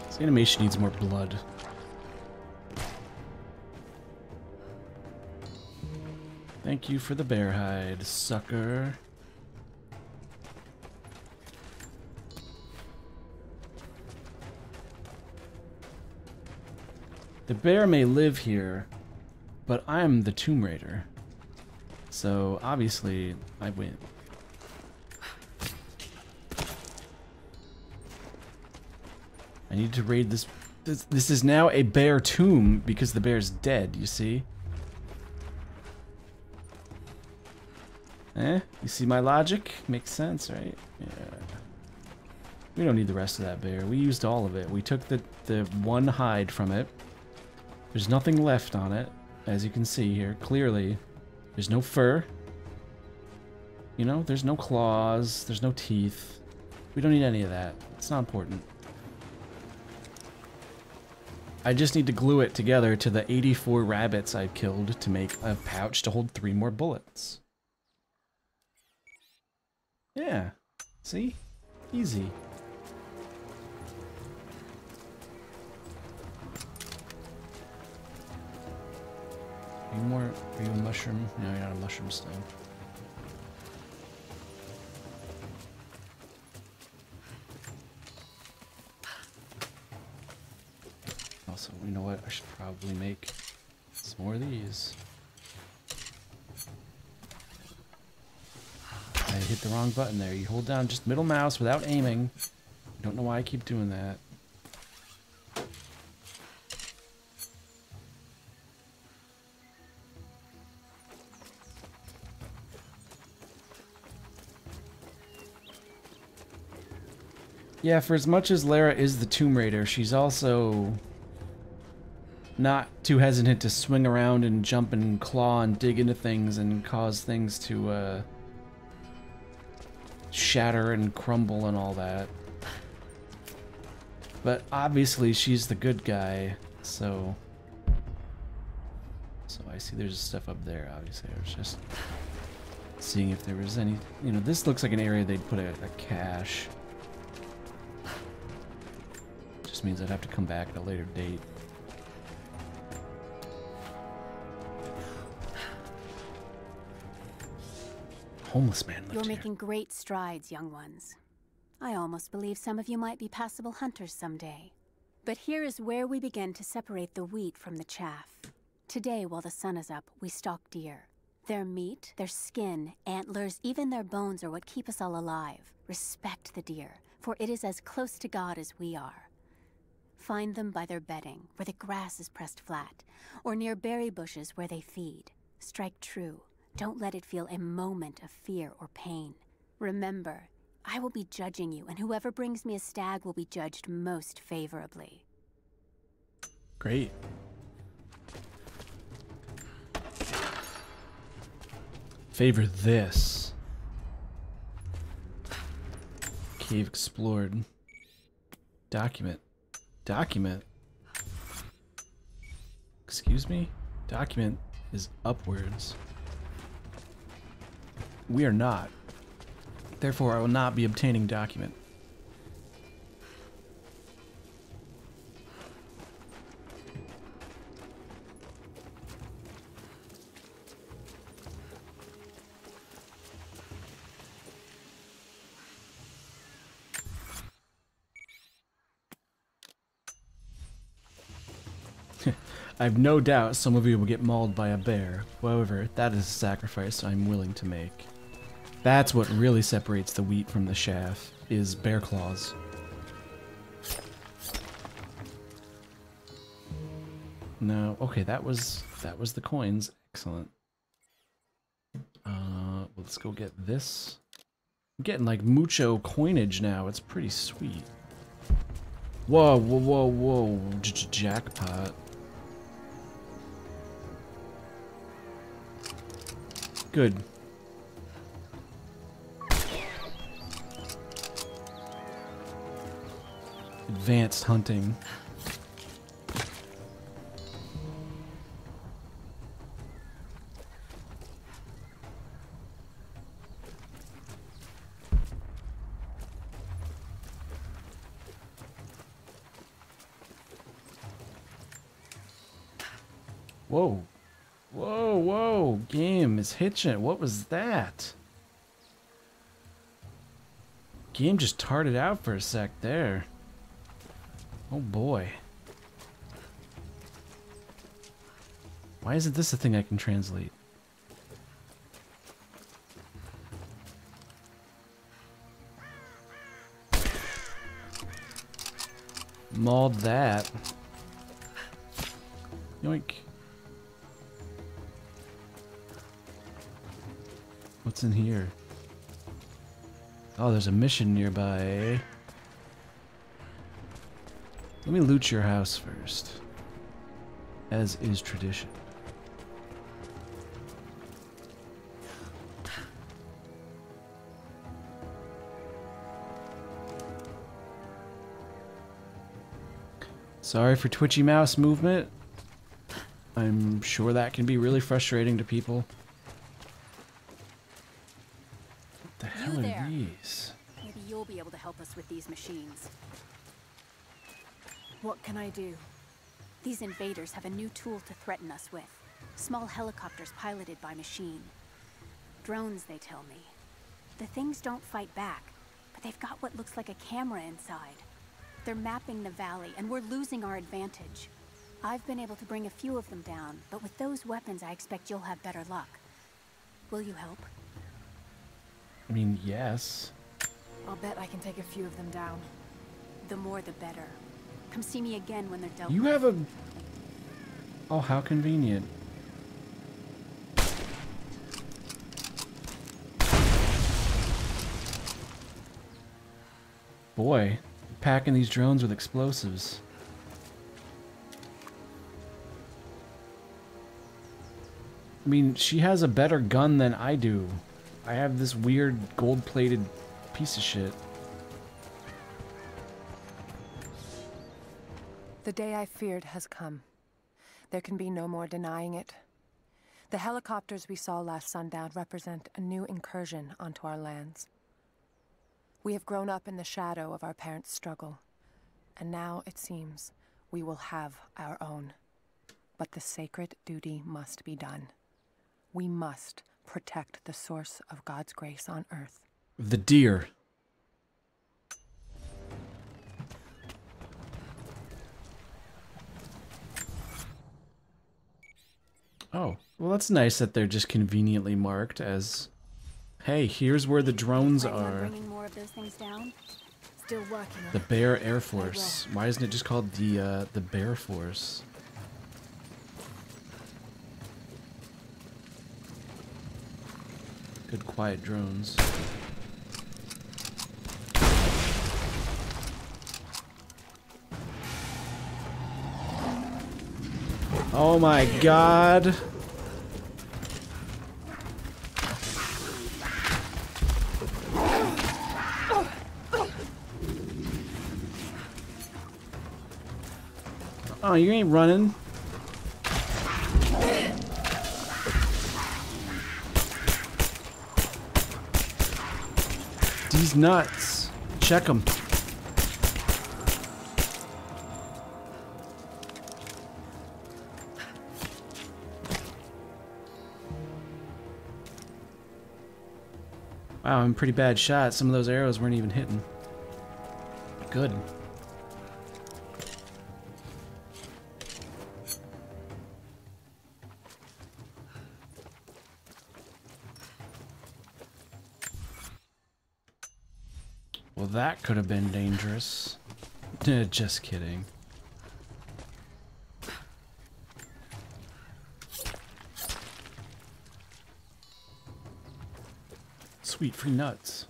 This animation needs more blood. Thank you for the bear hide, sucker. The bear may live here, but I'm the Tomb Raider. So obviously, I win. I need to raid this. This is now a bear tomb because the bear's dead, you see? Eh? You see my logic? Makes sense, right? Yeah. We don't need the rest of that bear. We used all of it. We took the one hide from it. There's nothing left on it, as you can see here, clearly. There's no fur. You know, there's no claws. There's no teeth. We don't need any of that. It's not important. I just need to glue it together to the 84 rabbits I've killed to make a pouch to hold 3 more bullets. Yeah. See? Easy. Are you a mushroom? No, you're not a mushroom still. Also, you know what? I should probably make some more of these. I hit the wrong button there. You hold down just middle mouse without aiming. I don't know why I keep doing that. Yeah, for as much as Lara is the Tomb Raider, she's also not too hesitant to swing around and jump and claw and dig into things and cause things to shatter and crumble and all that. But obviously she's the good guy, so I see there's stuff up there. Obviously I was just seeing if there was any, you know, this looks like an area they'd put a cache. Just means I'd have to come back at a later date. Homeless man lived You're here. making great strides, young ones. I almost believe some of you might be passable hunters someday. But here is where we begin to separate the wheat from the chaff. Today, while the sun is up, we stalk deer. Their meat, their skin, antlers, even their bones are what keep us all alive. Respect the deer, for it is as close to God as we are. Find them by their bedding, where the grass is pressed flat, or near berry bushes where they feed. Strike true. Don't let it feel a moment of fear or pain. Remember, I will be judging you, and whoever brings me a stag will be judged most favorably. Great. Favor this. Cave explored. Document. Document? Excuse me? Document is upwards. We are not. Therefore, I will not be obtaining document. I have no doubt some of you will get mauled by a bear. However, that is a sacrifice I'm willing to make. That's what really separates the wheat from the chaff, is bear claws. No, okay, that was the coins. Excellent. Let's go get this. I'm getting like mucho coinage now. It's pretty sweet. Whoa, whoa, whoa, whoa. Jackpot. Good. Advanced hunting. Whoa. Whoa, whoa. Game is hitching. What was that? Game just tarted out for a sec there. Oh boy. Why isn't this a thing I can translate? Mauled that. Yoink. What's in here? Oh, there's a mission nearby. Let me loot your house first, as is tradition. Sorry for twitchy mouse movement. I'm sure that can be really frustrating to people. What the hell are these? Maybe you'll be able to help us with these machines. What can I do? These invaders have a new tool to threaten us with. Small helicopters piloted by machine. Drones, they tell me. The things don't fight back, but they've got what looks like a camera inside. They're mapping the valley, and we're losing our advantage. I've been able to bring a few of them down, but with those weapons, I expect you'll have better luck. Will you help? I mean, yes. I'll bet I can take a few of them down. The more the better. Come see me again when they're dealt You with. have a... Oh, how convenient. Boy, packing these drones with explosives. I mean, she has a better gun than I do. I have this weird gold-plated piece of shit. The day I feared has come. There can be no more denying it. The helicopters we saw last sundown represent a new incursion onto our lands. We have grown up in the shadow of our parents' struggle, and now it seems we will have our own. But the sacred duty must be done. We must protect the source of God's grace on Earth. The deer. Oh, well that's nice that they're just conveniently marked as, hey, here's where the drones are. Bringing more of those things down? Still working on The it. Bear Air Force. Why isn't it just called the Bear Force? Good quiet drones. Oh my god. Oh, you ain't running. These nuts. Check them. Wow, I'm a pretty bad shot. Some of those arrows weren't even hitting. Good. Well, that could have been dangerous. Just kidding. Sweet, free nuts.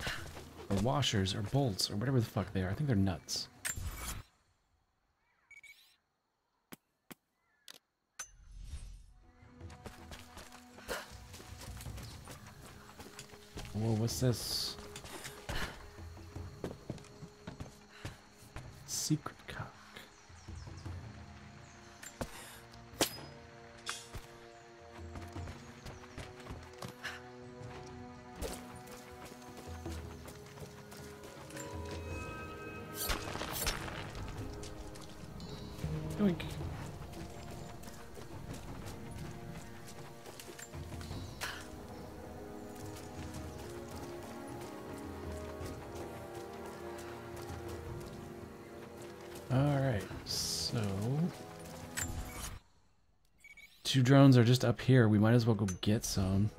Or washers, or bolts, or whatever the fuck they are. I think they're nuts. Whoa, what's this? Secret cock. Yoink. Alright, so... 2 drones are just up here. We might as well go get some.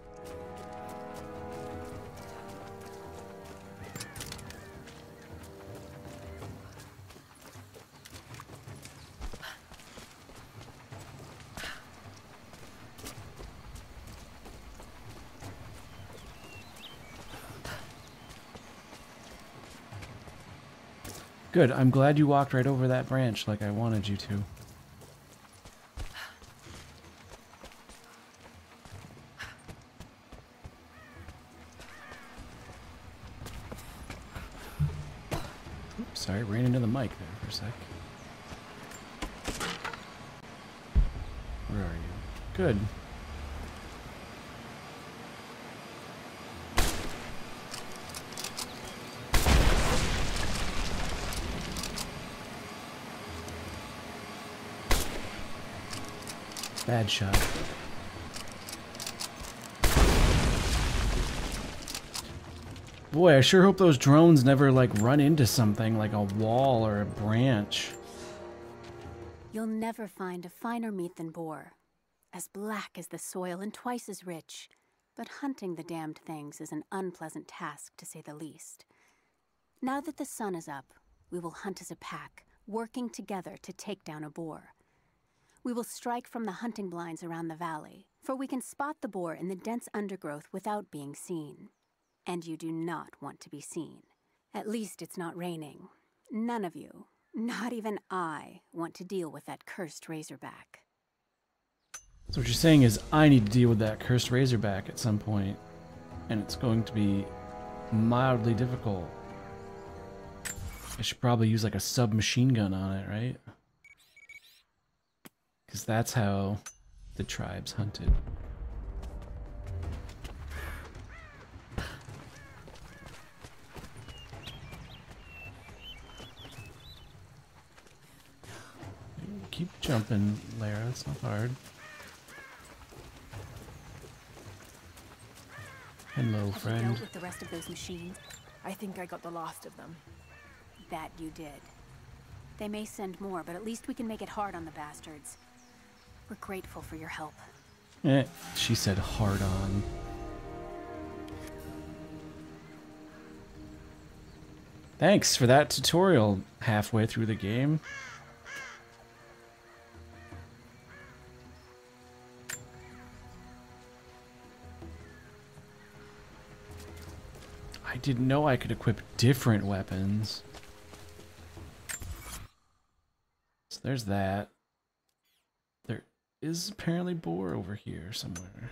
Good, I'm glad you walked right over that branch like I wanted you to. Oops, sorry, ran into the mic there for a sec. Where are you? Good. Bad shot. Boy, I sure hope those drones never, like, run into something like a wall or a branch. You'll never find a finer meat than boar. As black as the soil and twice as rich. But hunting the damned things is an unpleasant task, to say the least. Now that the sun is up, we will hunt as a pack, working together to take down a boar. We will strike from the hunting blinds around the valley, for we can spot the boar in the dense undergrowth without being seen. And you do not want to be seen. At least it's not raining. None of you, not even I, want to deal with that cursed razorback. So what you're saying is I need to deal with that cursed razorback at some point, and it's going to be mildly difficult. I should probably use like a submachine gun on it, right? Because that's how the tribes hunted. Keep jumping, Lara. It's not hard. Hello, friend. Have you dealt with the rest of those machines? I think I got the last of them. That you did. They may send more, but at least we can make it hard on the bastards. We're grateful for your help. She said hard on. Thanks for that tutorial halfway through the game. I didn't know I could equip different weapons. So there's that. There is apparently boar over here somewhere.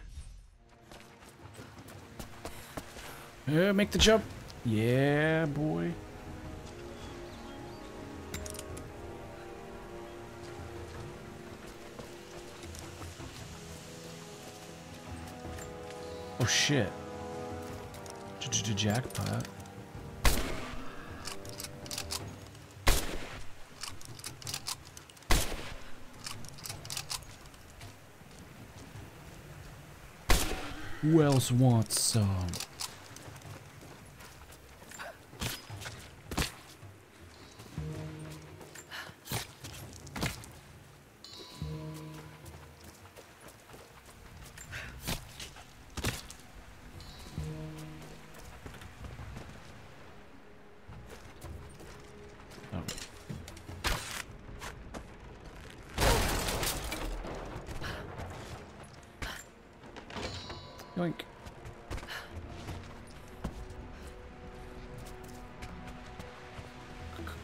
Make the jump. Yeah, boy. Oh shit. Jackpot. Who else wants some? Yoink.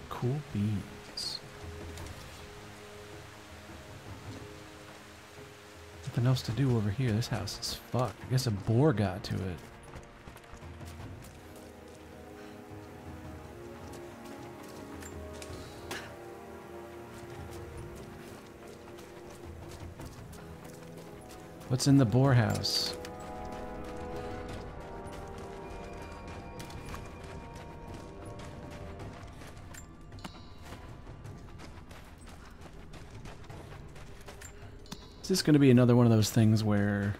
Cool beans. Nothing else to do over here. This house is fucked. I guess a boar got to it. What's in the boar house? Is this going to be another one of those things where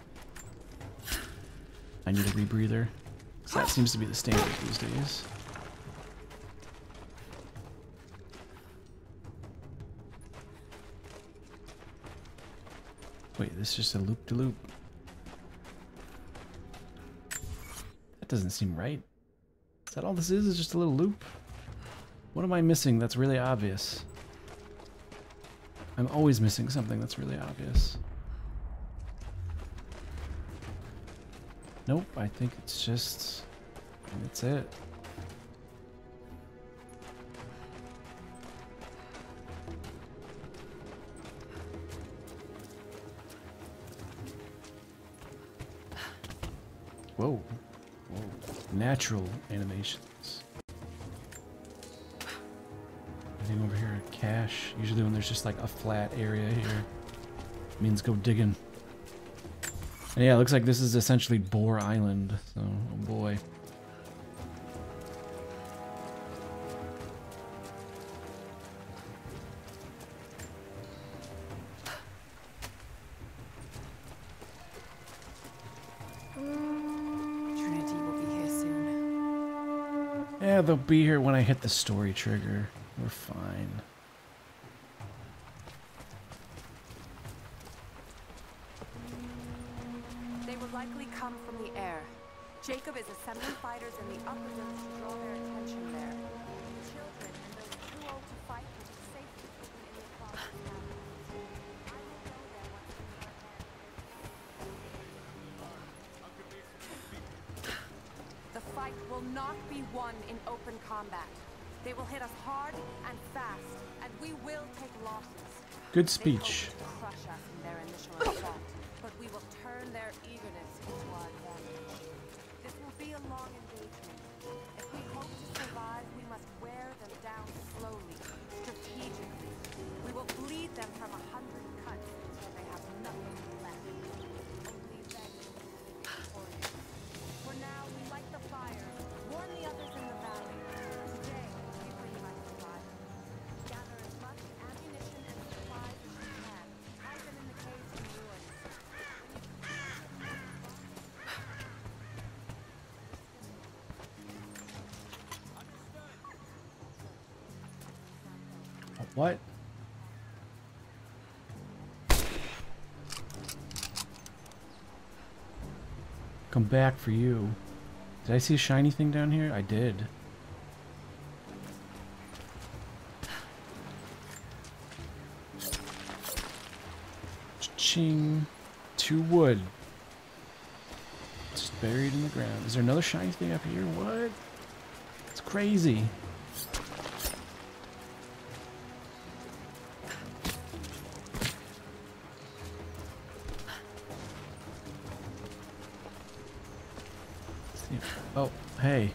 I need a rebreather? 'Cause that seems to be the standard these days. Wait, this is just a loop-de-loop. That doesn't seem right. Is that all this is just a little loop? What am I missing that's really obvious? I'm always missing something that's really obvious. Nope, I think it's just... that's it. Whoa. Whoa. Natural animations. Anything over here? Cache. Usually when there's just like a flat area here, means go digging. And yeah, it looks like this is essentially Boar Island. So, oh boy. Yeah, they'll be here when I hit the story trigger. We're fine. They will likely come from the air. Jacob is assembling fighters in the upper rooms to draw their attention there. The children and those too old to fight will be safely hidden in the closet now. I will go there once we are there. The fight will not be won in open combat. They will hit us hard and fast, and we will take losses. Good speech. They hope to crush us in their initial assault, but we will turn their eagerness into our advantage. This will be a long engagement. If we hope to survive, we must wear them down slowly, strategically. We will bleed them from 100 cuts until they have nothing left. Only then will we be victorious. For now, we light the fires, warn the others in the valley. Today, we bring back survivors. Gather as much ammunition and supplies as you can. Hide them in the caves and ruins. What? Come back for you. Did I see a shiny thing down here? I did. Ching. 2 wood. Just buried in the ground. Is there another shiny thing up here? What? It's crazy. Oh, hey.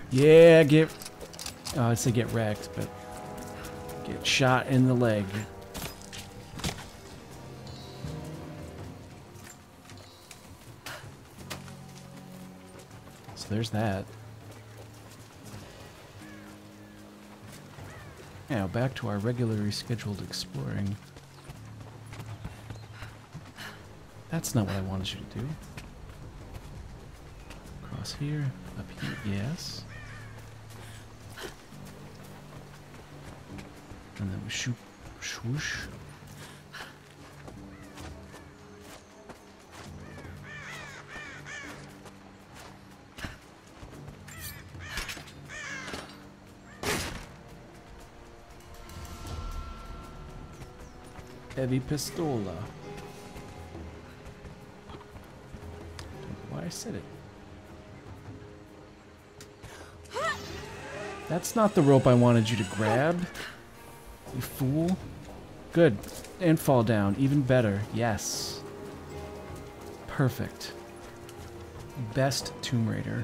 Yeah, get... Oh, I'd say get wrecked, but... Get shot in the leg. So there's that. Now, back to our regularly scheduled exploring. That's not what I wanted you to do. Across here, up here, yes. And then we shoot, swoosh. Heavy pistola. Don't know why I said it. That's not the rope I wanted you to grab. You fool. Good. And fall down. Even better. Yes. Perfect. Best Tomb Raider.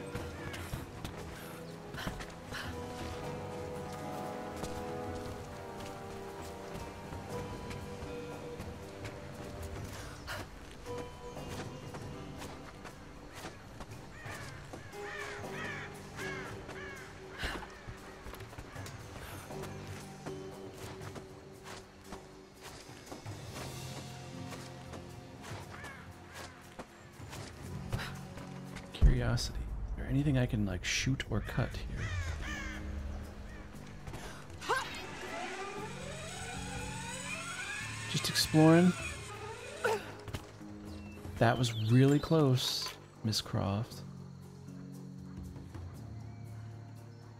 Curiosity. Is there anything I can like shoot or cut here? Just exploring. That was really close, Miss Croft.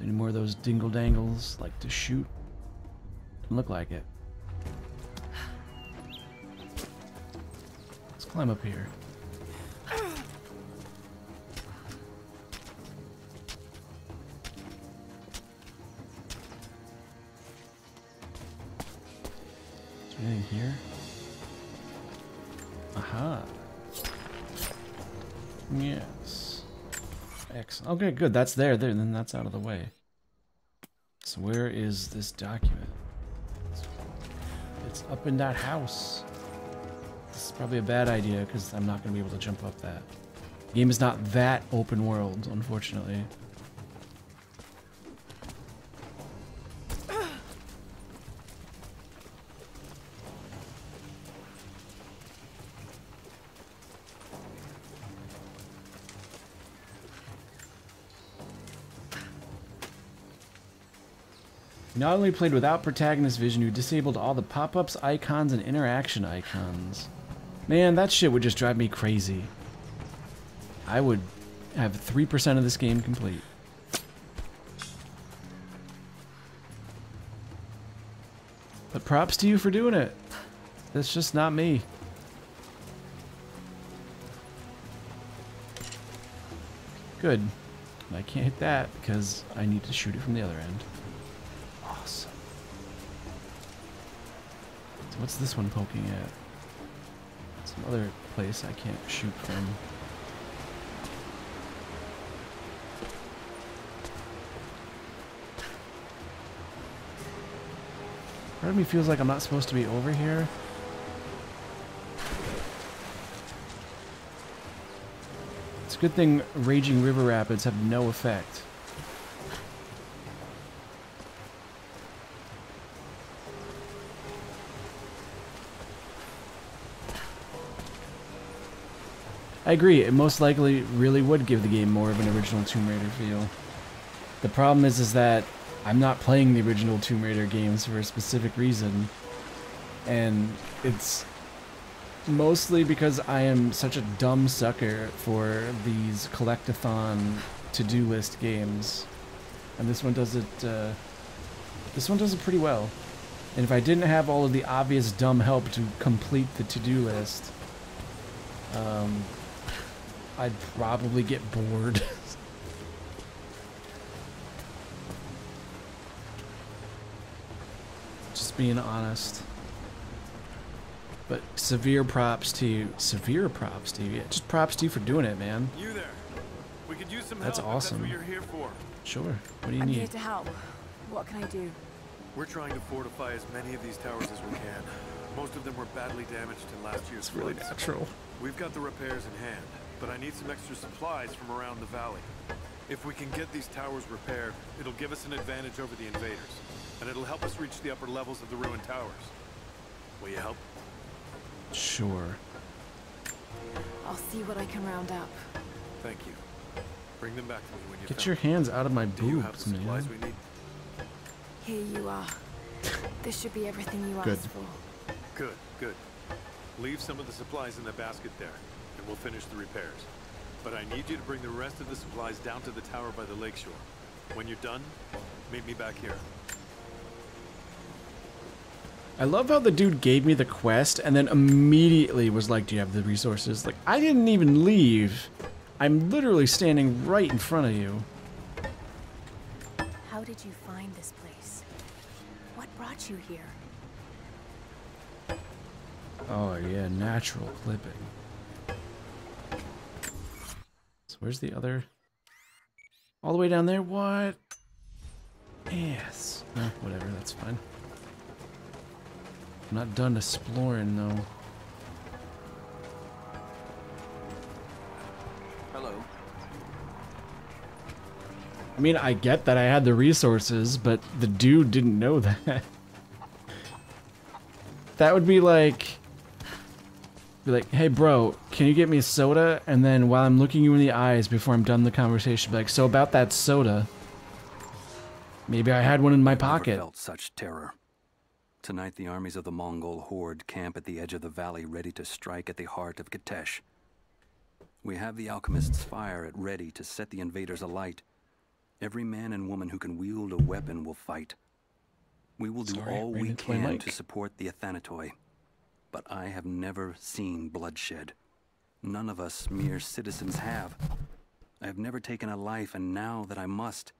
Any more of those dingle dangles like to shoot? Doesn't look like it. Let's climb up here. Anything here? Aha. Yes. Excellent. Okay, good. That's there. Then that's out of the way. So where is this document? It's up in that house. This is probably a bad idea because I'm not going to be able to jump up that. The game is not that open world, unfortunately. You not only played without protagonist vision, you disabled all the pop-ups, icons, and interaction icons. Man, that shit would just drive me crazy. I would have 3% of this game complete. But props to you for doing it. That's just not me. Good. I can't hit that because I need to shoot it from the other end. Awesome. So what's this one poking at? Some other place I can't shoot from. Part of me feels like I'm not supposed to be over here. It's a good thing raging river rapids have no effect. I agree, it most likely really would give the game more of an original Tomb Raider feel. The problem is that I'm not playing the original Tomb Raider games for a specific reason, and it's mostly because I am such a dumb sucker for these collectathon to-do list games, and this one does it pretty well. And if I didn't have all of the obvious dumb help to complete the to-do list, I'd probably get bored. Just being honest. But severe props to you. Severe props to you. Yeah, just props to you for doing it, man. You there? We could use some That's help. awesome. If that's what you're here for. Sure. What do you I'm need? here to help. What can I do? We're trying to fortify as many of these towers as we can. Most of them were badly damaged in last year's It's really floods. natural. We've got the repairs in hand, but I need some extra supplies from around the valley. If we can get these towers repaired, it'll give us an advantage over the invaders, and it'll help us reach the upper levels of the ruined towers. Will you help? Sure. I'll see what I can round up. Thank you. Bring them back to me when you Get your hands out of my Do you have boobs, the supplies man. we need? Here you are. This should be everything you Good. asked for. Good, good. Leave some of the supplies in the basket there, and we'll finish the repairs. But I need you to bring the rest of the supplies down to the tower by the lakeshore. When you're done, meet me back here. I love how the dude gave me the quest and then immediately was like, do you have the resources? Like, I didn't even leave. I'm literally standing right in front of you. How did you find this place? What brought you here? Oh yeah, natural clipping. So where's the other? All the way down there? What? Yes. Whatever, that's fine. I'm not done exploring though. Hello. I mean, I get that I had the resources, but the dude didn't know that. That would be like, hey bro, can you get me a soda? And then while I'm looking you in the eyes before I'm done the conversation, be like, so about that soda, maybe I had one in my pocket. Never felt such terror. Tonight the armies of the Mongol horde camp at the edge of the valley, ready to strike at the heart of Kitesh. We have the alchemist's fire at ready to set the invaders alight. Every man and woman who can wield a weapon will fight. We will do all we can to support the Athanatoi. But I have never seen bloodshed. None of us mere citizens have. I have never taken a life, and now that I must,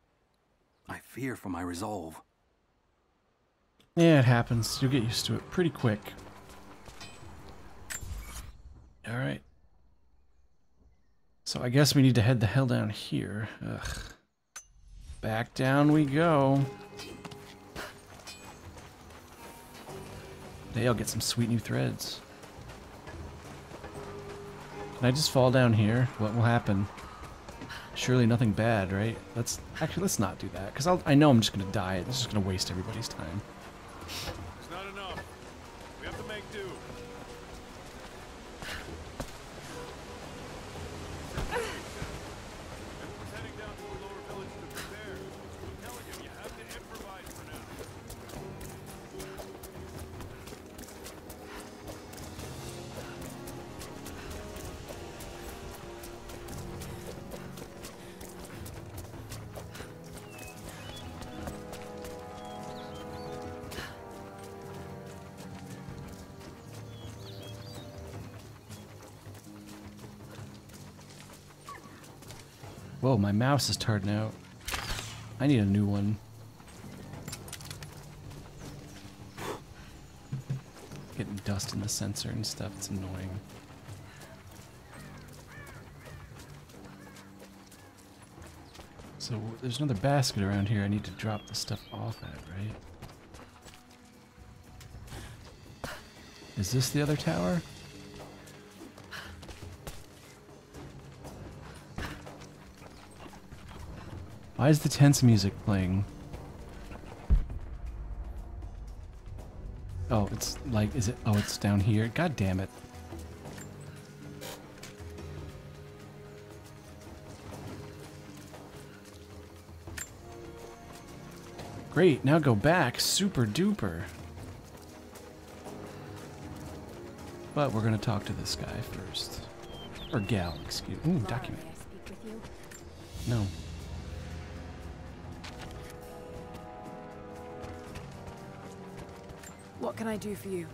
I fear for my resolve. Yeah, it happens. You'll get used to it pretty quick. Alright. So I guess we need to head the hell down here. Ugh. Back down we go. Today I'll get some sweet new threads. Can I just fall down here? What will happen? Surely nothing bad, right? Let's not do that, because I know I'm just gonna die. It's just gonna waste everybody's time. It's not enough. We have to make do. Everyone's heading down to the lower village to prepare. I'm telling you, you have to improvise for now. Whoa, my mouse is turning out. I need a new one. Getting dust in the sensor and stuff, it's annoying. So there's another basket around here I need to drop the stuff off at, right? Is this the other tower? Why is the tense music playing? Oh, it's like, is it? Oh, it's down here. God damn it. Great, now go back. Super duper. But we're gonna talk to this guy first. Or gal, excuse me. Ooh, document. May I speak with you? No. What can I do for you?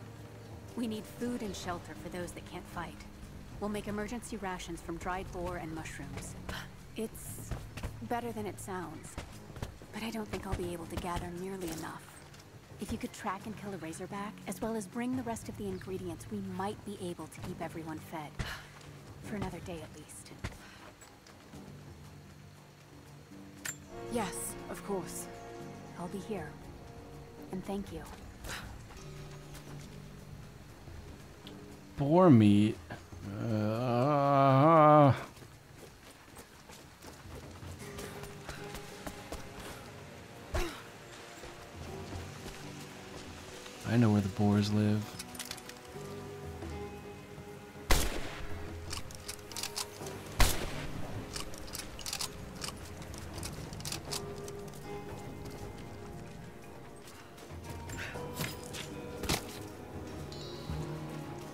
We need food and shelter for those that can't fight. We'll make emergency rations from dried boar and mushrooms. It's better than it sounds, but I don't think I'll be able to gather nearly enough. If you could track and kill a razorback, as well as bring the rest of the ingredients, we might be able to keep everyone fed. For another day at least. Yes, of course. I'll be here. And thank you. Boar meat. I know where the boars live.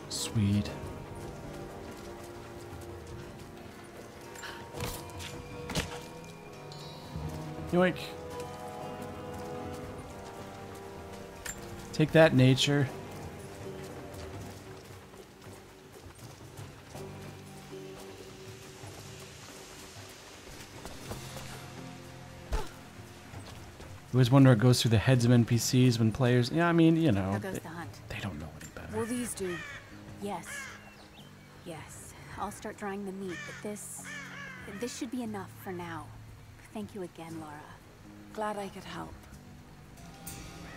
Sweet. Yoink. Take that, nature. I always wonder what goes through the heads of NPCs when players... Yeah, I mean, you know, How goes the hunt? they don't know any better. Will these do? Yes. Yes. I'll start drying the meat, but this should be enough for now. Thank you again, Laura. Glad I could help.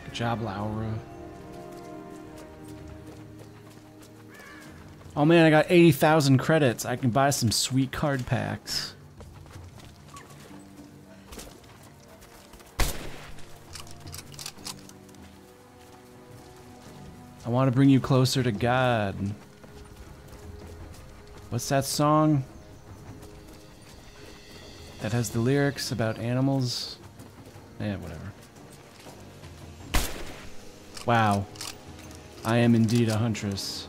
Good job, Laura. Oh man, I got 80,000 credits. I can buy some sweet card packs. I want to bring you closer to God. What's that song that has the lyrics about animals? Eh, whatever. Wow. I am indeed a huntress.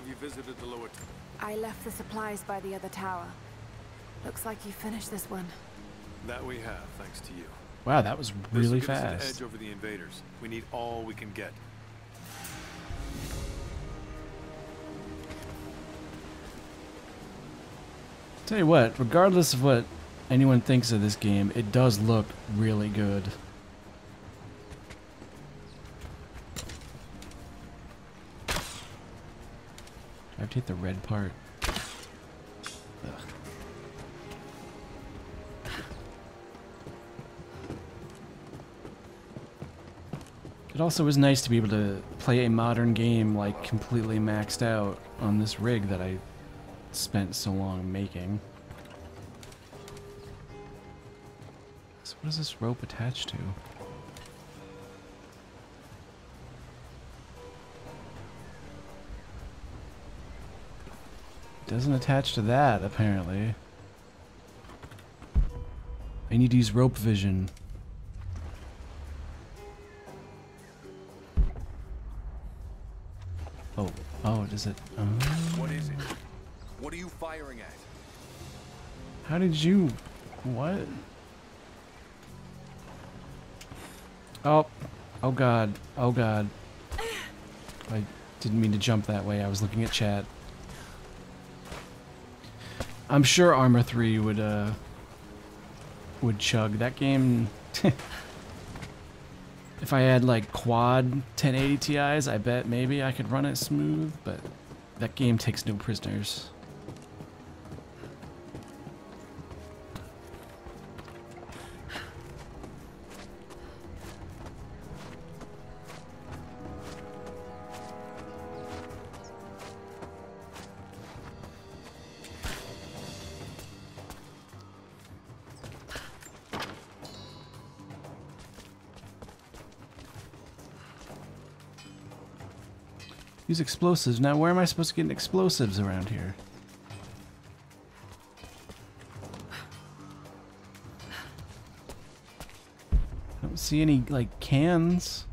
Have you visited the lower... I left the supplies by the other tower. Looks like you finished this one. That we have, thanks to you. Wow, that was really This will give us an fast. edge over the invaders. We need all we can get. Tell you what, regardless of what anyone thinks of this game, it does look really good. Do I have to hit the red part? Ugh. It also was nice to be able to play a modern game like completely maxed out on this rig that I spent so long making. So what is this rope attached to? It doesn't attach to that, apparently. I need to use rope vision. Oh, does it? What is it? What are you firing at? How did you... What? Oh god. Oh god. I didn't mean to jump that way. I was looking at chat. I'm sure Armor 3 would chug. That game... If I had like quad 1080 Ti's, I bet maybe I could run it smooth, but that game takes no prisoners. Use explosives. Now, where am I supposed to get explosives around here? I don't see any, like, cans.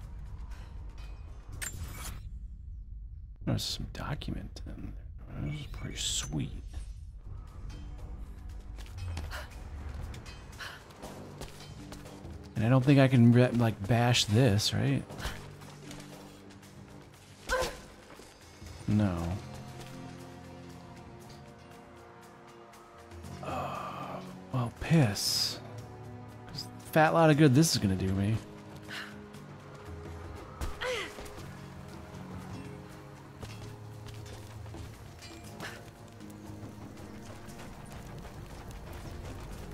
There's some document in there. This is pretty sweet. And I don't think I can, like, bash this, right? No. Well, piss. Fat lot of good this is gonna do me.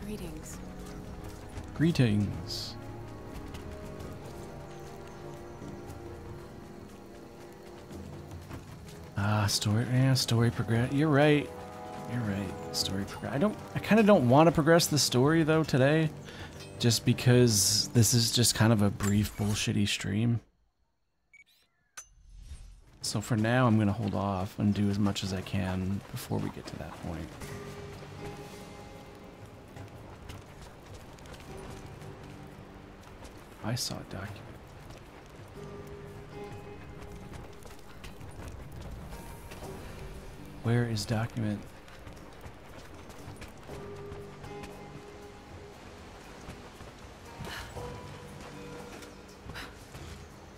Greetings. Greetings. Story progress. You're right. You're right. Story progress. I kind of don't want to progress the story though today, just because this is just kind of a brief bullshitty stream. So for now, I'm gonna hold off and do as much as I can before we get to that point. I saw a document. Where is document?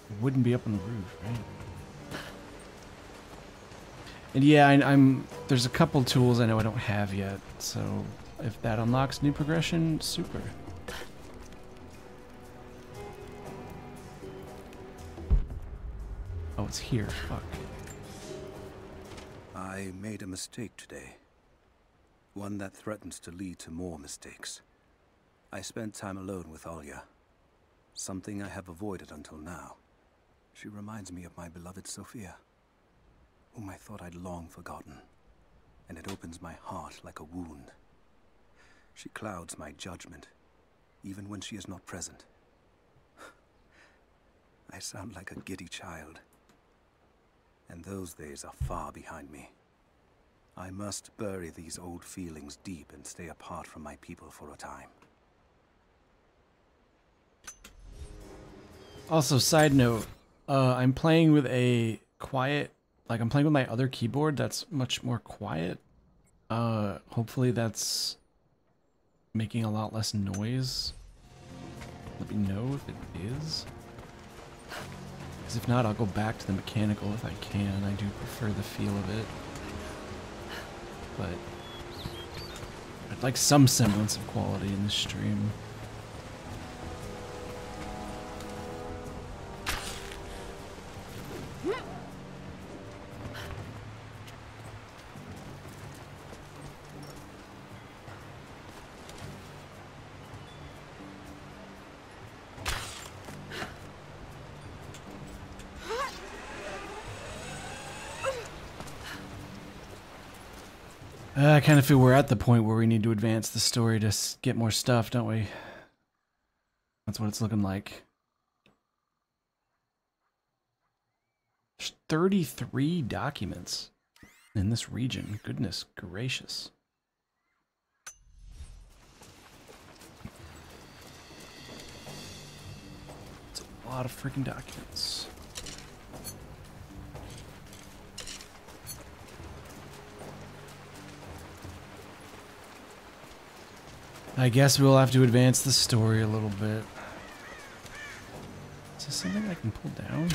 It wouldn't be up on the roof, right? And yeah, I'm there's a couple tools I know I don't have yet, so if that unlocks new progression, super. Oh, it's here. Fuck. I made a mistake today. One that threatens to lead to more mistakes. I spent time alone with Alya. Something I have avoided until now. She reminds me of my beloved Sophia, whom I thought I'd long forgotten. And it opens my heart like a wound. She clouds my judgment, even when she is not present. I sound like a giddy child. And those days are far behind me. I must bury these old feelings deep and stay apart from my people for a time. Also, side note, I'm playing with a quiet like I'm playing with my other keyboard that's much more quiet. Hopefully that's making a lot less noise. Let me know if it is. Because if not, I'll go back to the mechanical if I can. I do prefer the feel of it. But I'd like some semblance of quality in this stream. I kind of feel we're at the point where we need to advance the story to get more stuff, don't we? That's what it's looking like. There's 33 documents in this region. Goodness gracious. It's a lot of freaking documents. I guess we'll have to advance the story a little bit. Is this something I can pull down?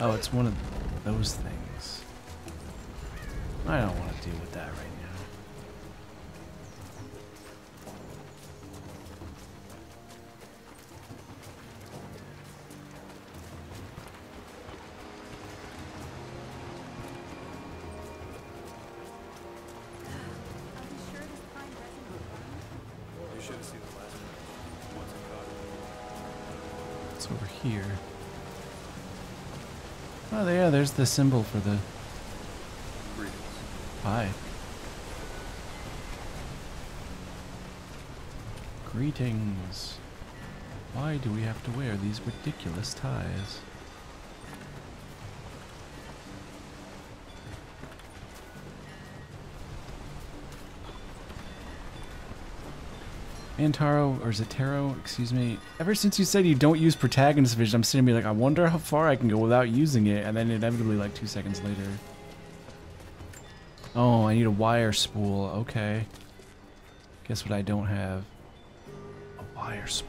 Oh, it's one of those things. I don't want to deal with that right now. Over here. Oh, yeah, there's the symbol for the pie. Greetings. Why do we have to wear these ridiculous ties? Antaro, or Zataro, excuse me. Ever since you said you don't use protagonist vision, I'm sitting there like, I wonder how far I can go without using it, and then inevitably like 2 seconds later. Oh, I need a wire spool, okay. Guess what I don't have? A wire spool.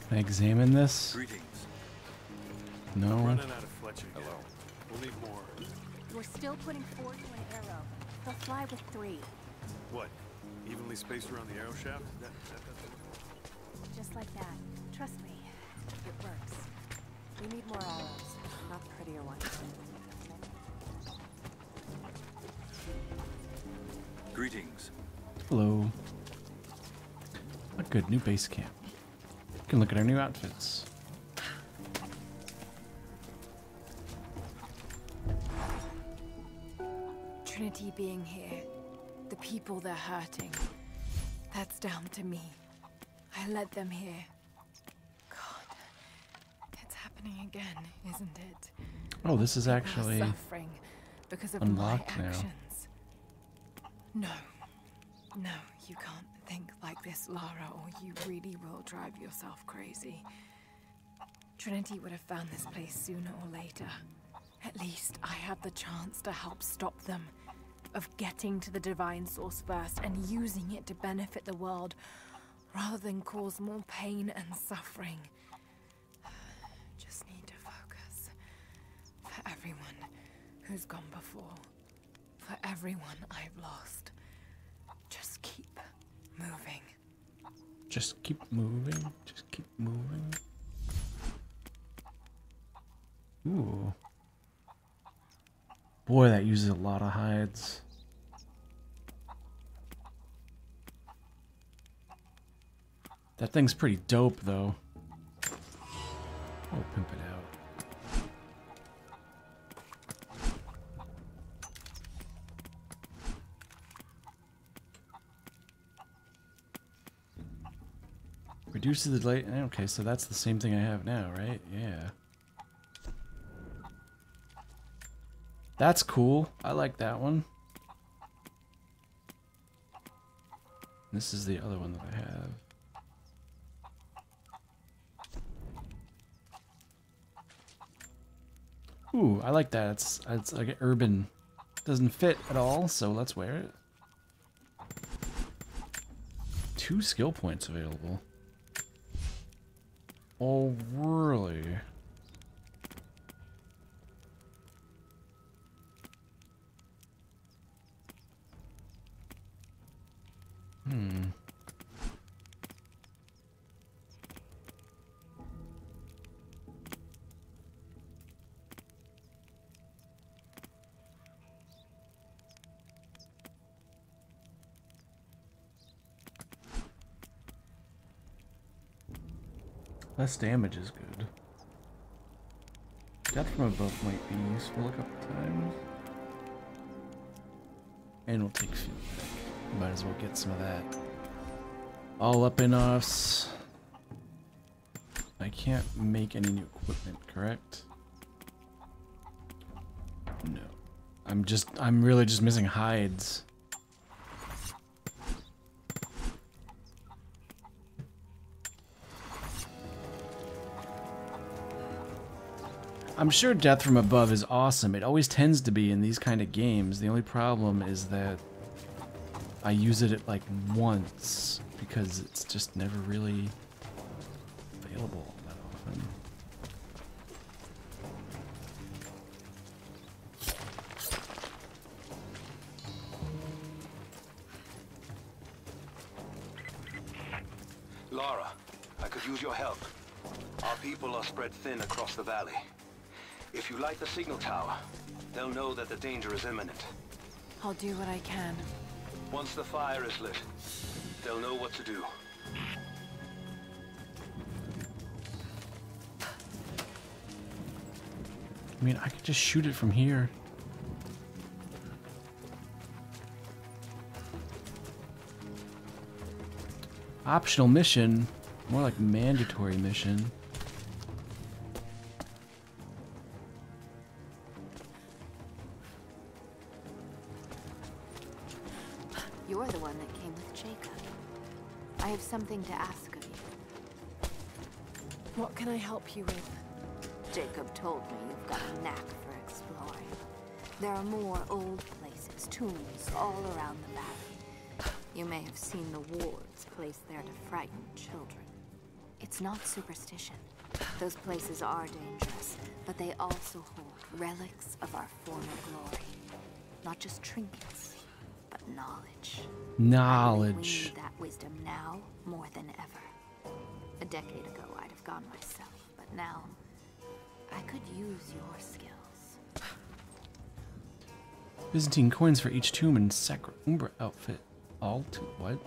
Can I examine this? Greetings. No. Running out of fletching. Hello. We'll need more. We're still putting 4 to an arrow. They'll fly with 3. What? Evenly spaced around the arrow shaft? Just like that. Trust me. It works. We need more arrows, not prettier ones. Greetings. Hello. A good new base camp. We can look at our new outfits. Trinity being here, the people they're hurting, that's down to me. I led them here. God, it's happening again, isn't it? Oh, this is actually suffering because of unlocked my now. actions. No, you can't think like this, Lara, or you really will drive yourself crazy. Trinity would have found this place sooner or later. At least I have the chance to help stop them. Of getting to the divine source first and using it to benefit the world, rather than cause more pain and suffering. Just need to focus. For everyone who's gone before. For everyone I've lost. Just keep moving. Just keep moving. Just keep moving. Ooh. Boy, that uses a lot of hides. That thing's pretty dope, though. Oh, pimp it out. Reduces the light. Okay, so that's the same thing I have now, right? Yeah. That's cool. I like that one. This is the other one that I have. Ooh, I like that. It's like urban. Doesn't fit at all, so let's wear it. 2 skill points available. Oh, really? Less damage is good. Death from above might be useful a couple times. And we'll take feedback. Might as well get some of that. All up in us. I can't make any new equipment, correct? No. I'm really just missing hides. I'm sure death from above is awesome. It always tends to be in these kind of games. The only problem is that I use it at like once because it's just never really available that often. Lara, I could use your help. Our people are spread thin across the valley. If you light the signal tower, they'll know that the danger is imminent. I'll do what I can. Once the fire is lit, they'll know what to do. I mean, I could just shoot it from here. Optional mission, more like mandatory mission. You're the one that came with Jacob. I have something to ask of you. What can I help you with? Jacob told me you've got a knack for exploring. There are more old places, tombs, all around the valley. You may have seen the wards placed there to frighten children. It's not superstition. Those places are dangerous, but they also hold relics of our former glory. Not just trinkets, but knowledge. Knowledge. We need that wisdom now more than ever. A decade ago, I'd have gone myself, but now I could use your skills. Byzantine coins for each tomb and Sacra Umbra outfit. All to what?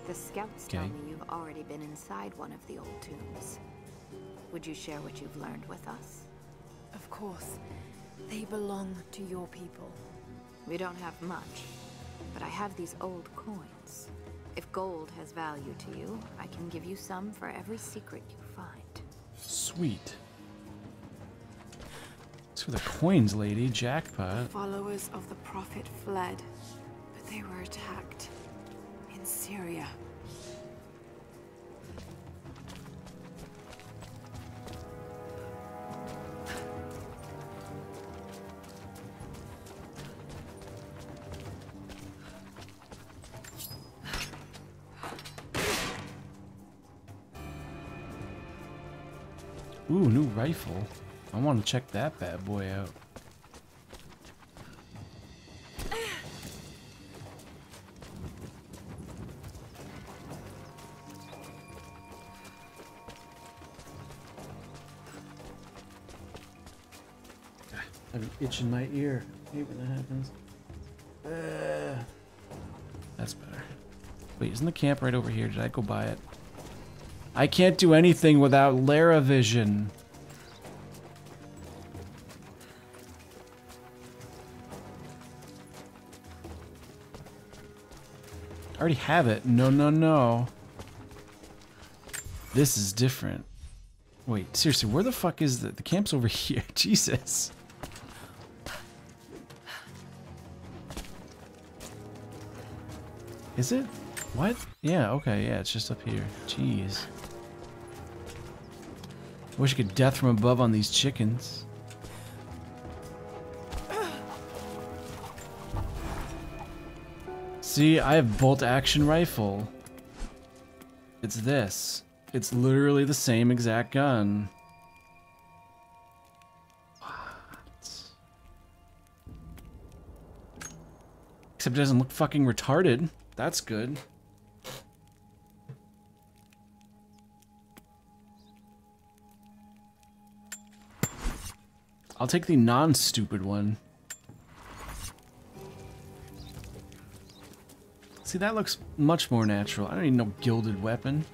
The scouts tell me you've already been inside one of the old tombs. Would you share what you've learned with us? Of course. They belong to your people. We don't have much, but I have these old coins. If gold has value to you, I can give you some for every secret you find. Sweet. It's for the coins, lady. Jackpot. Followers of the Prophet fled, but they were attacked in Syria. Ooh, new rifle. I want to check that bad boy out. I have an itch in my ear. I hate when that happens. That's better. Wait, isn't the camp right over here? Did I go by it? I can't do anything without Lara vision. I already have it. No, no, no. This is different. Wait, seriously, where the fuck is the camp's over here? Jesus. Is it? What? Yeah, okay, yeah, it's just up here. Jeez. Wish I could death from above on these chickens. See, I have bolt action rifle. It's this. It's literally the same exact gun. What? Except it doesn't look fucking retarded. That's good. I'll take the non-stupid one. See, that looks much more natural. I don't need no gilded weapon.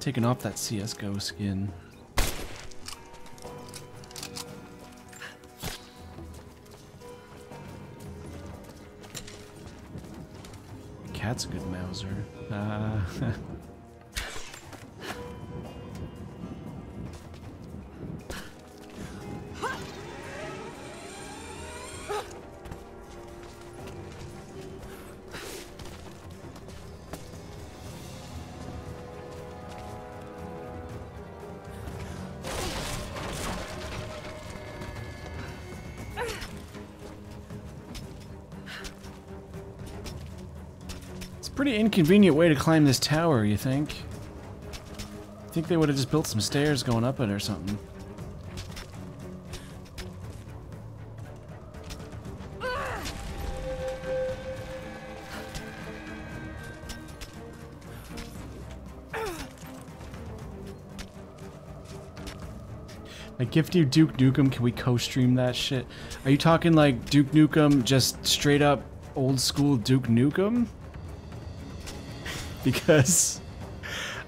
Taking off that CSGO skin. Cat's a good Mauser. Pretty inconvenient way to climb this tower, you think? I think they would have just built some stairs going up it or something. Like, gift you Duke Nukem, can we co-stream that shit? Are you talking like Duke Nukem, just straight up old school Duke Nukem? Because,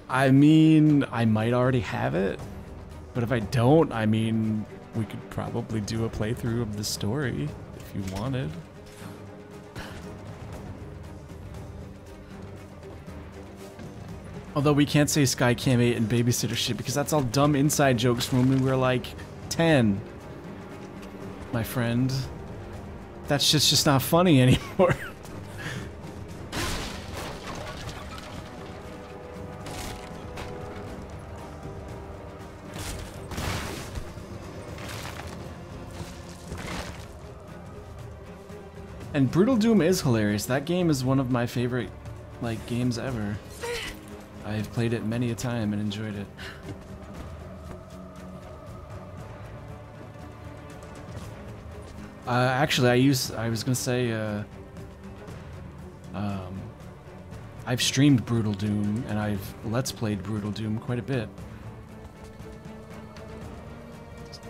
I mean, I might already have it, but if I don't, I mean, we could probably do a playthrough of the story if you wanted. Although we can't say Skycam 8 and babysitter shit because that's all dumb inside jokes from when we were like 10, my friend. That shit's just not funny anymore. And Brutal Doom is hilarious. That game is one of my favorite, like, games ever. I've played it many a time and enjoyed it. Actually, I was gonna say, I've streamed Brutal Doom and I've Let's Played Brutal Doom quite a bit.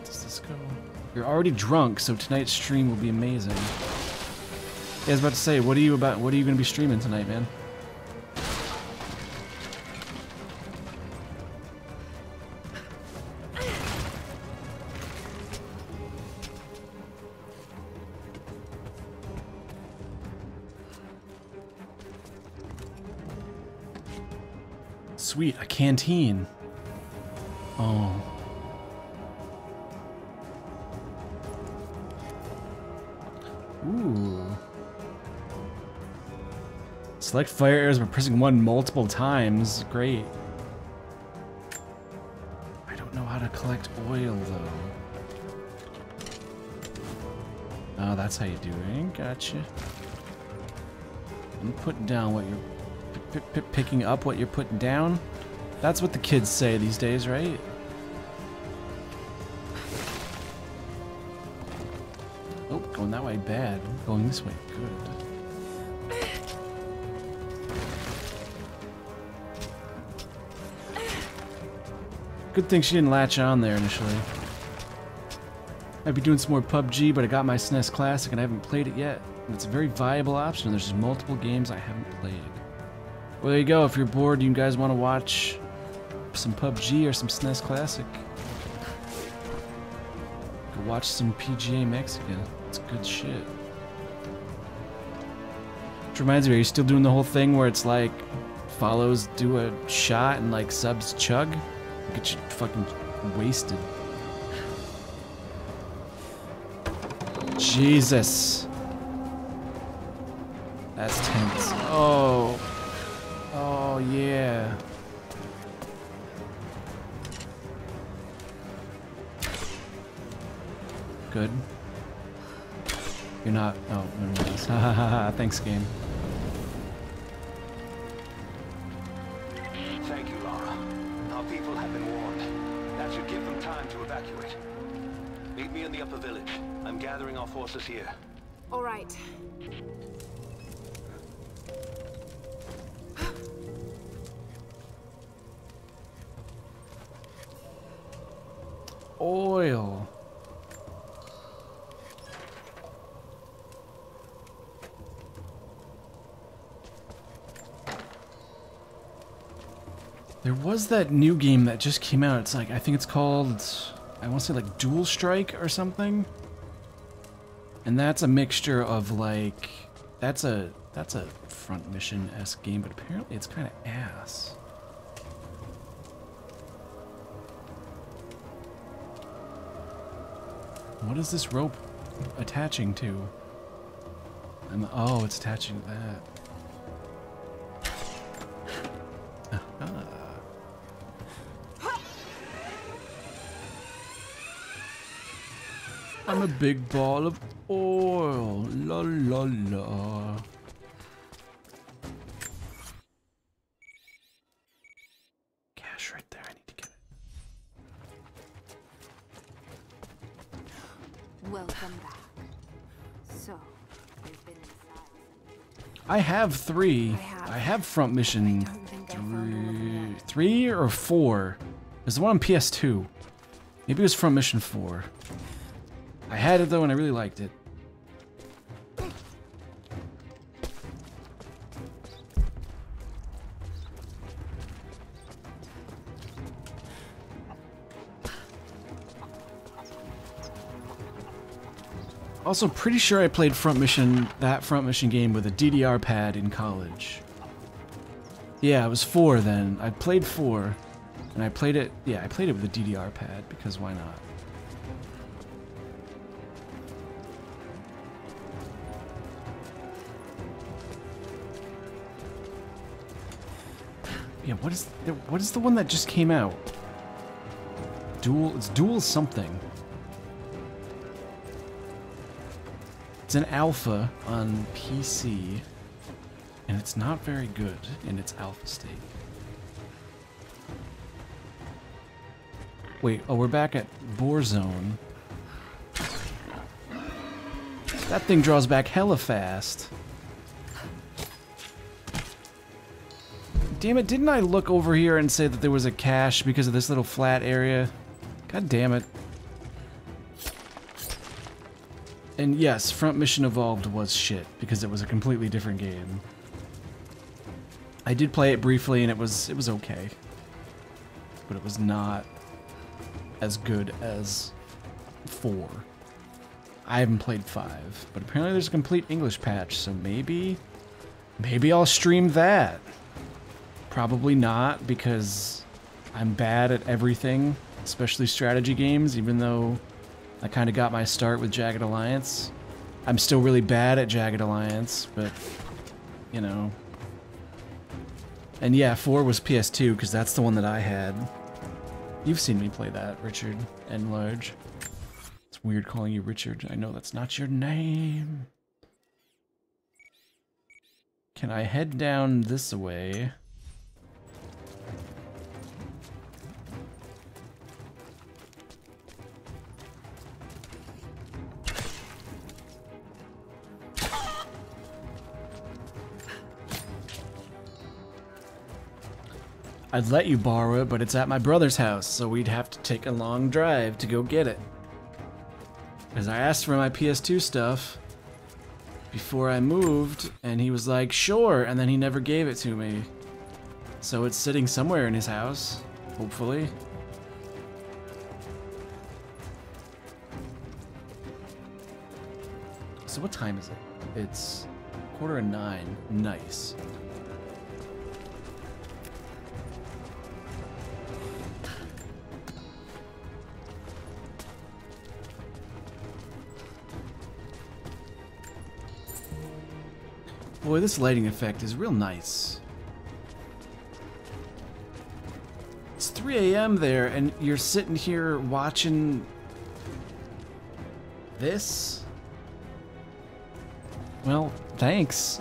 Does this go? You're already drunk, so tonight's stream will be amazing. Yeah, I was about to say, what are you gonna be streaming tonight, man? Sweet, a canteen. Oh. Ooh. Select fire arrows by pressing 1 multiple times. Great. I don't know how to collect oil, though. Oh, that's how you do it. Gotcha. I'm putting down what you're... picking up what you're putting down? That's what the kids say these days, right? Oh, going that way, bad. Going this way, good. Good thing she didn't latch on there initially. I'd be doing some more PUBG, but I got my SNES Classic and I haven't played it yet. And it's a very viable option. There's just multiple games I haven't played. Well, there you go. If you're bored, you guys want to watch some PUBG or some SNES Classic, go watch some PGA Mexican. It's good shit. Which reminds me, are you still doing the whole thing where it's like follows do a shot and like subs chug? Get you fucking wasted. Jesus. That's tense. Oh. Oh, yeah. Good. You're not. Oh, no, no. Thanks, game. Thank you, Lara. Our people have been warned. That should give them time to evacuate. Meet me in the upper village. I'm gathering our forces here. All right. Oil. There was that new game that just came out. It's like, I think it's called, I want to say like Dual Strike or something. And that's a mixture of like, that's a front mission-esque game, but apparently it's kind of ass. What is this rope attaching to? Oh, it's attaching to that. I'm a big ball of oil. La la la. Cash right there. I need to get it. Welcome back. So, you've been inside. I have 3. I have front mission 3 or 4. There's the one on PS2. Maybe it was front mission 4. I had it though and I really liked it. Also, pretty sure I played that front mission game with a DDR pad in college. Yeah, it was 4 then. I played 4, and I played it. Yeah, I played it with a DDR pad because why not? Yeah, what is the one that just came out? It's Dual something. It's an alpha on PC, and it's not very good in its alpha state. Wait, oh, we're back at Borzone. That thing draws back hella fast. Damn it, didn't I look over here and say that there was a cache because of this little flat area? God damn it. And yes, Front Mission Evolved was shit, because it was a completely different game. I did play it briefly and it was okay. But it was not as good as 4. I haven't played 5, but apparently there's a complete English patch, so maybe I'll stream that. Probably not, because I'm bad at everything, especially strategy games, even though I kind of got my start with Jagged Alliance. I'm still really bad at Jagged Alliance, but, you know. And yeah, 4 was PS2, because that's the one that I had. You've seen me play that, Richard, and Large. It's weird calling you Richard. I know that's not your name. Can I head down this way? I'd let you borrow it, but it's at my brother's house, so we'd have to take a long drive to go get it. Because I asked for my PS2 stuff before I moved, and he was like, sure, and then he never gave it to me. So it's sitting somewhere in his house, hopefully. So what time is it? It's 8:45. Nice. Boy, this lighting effect is real nice. It's 3 a.m. there, and you're sitting here watching this? Well, thanks.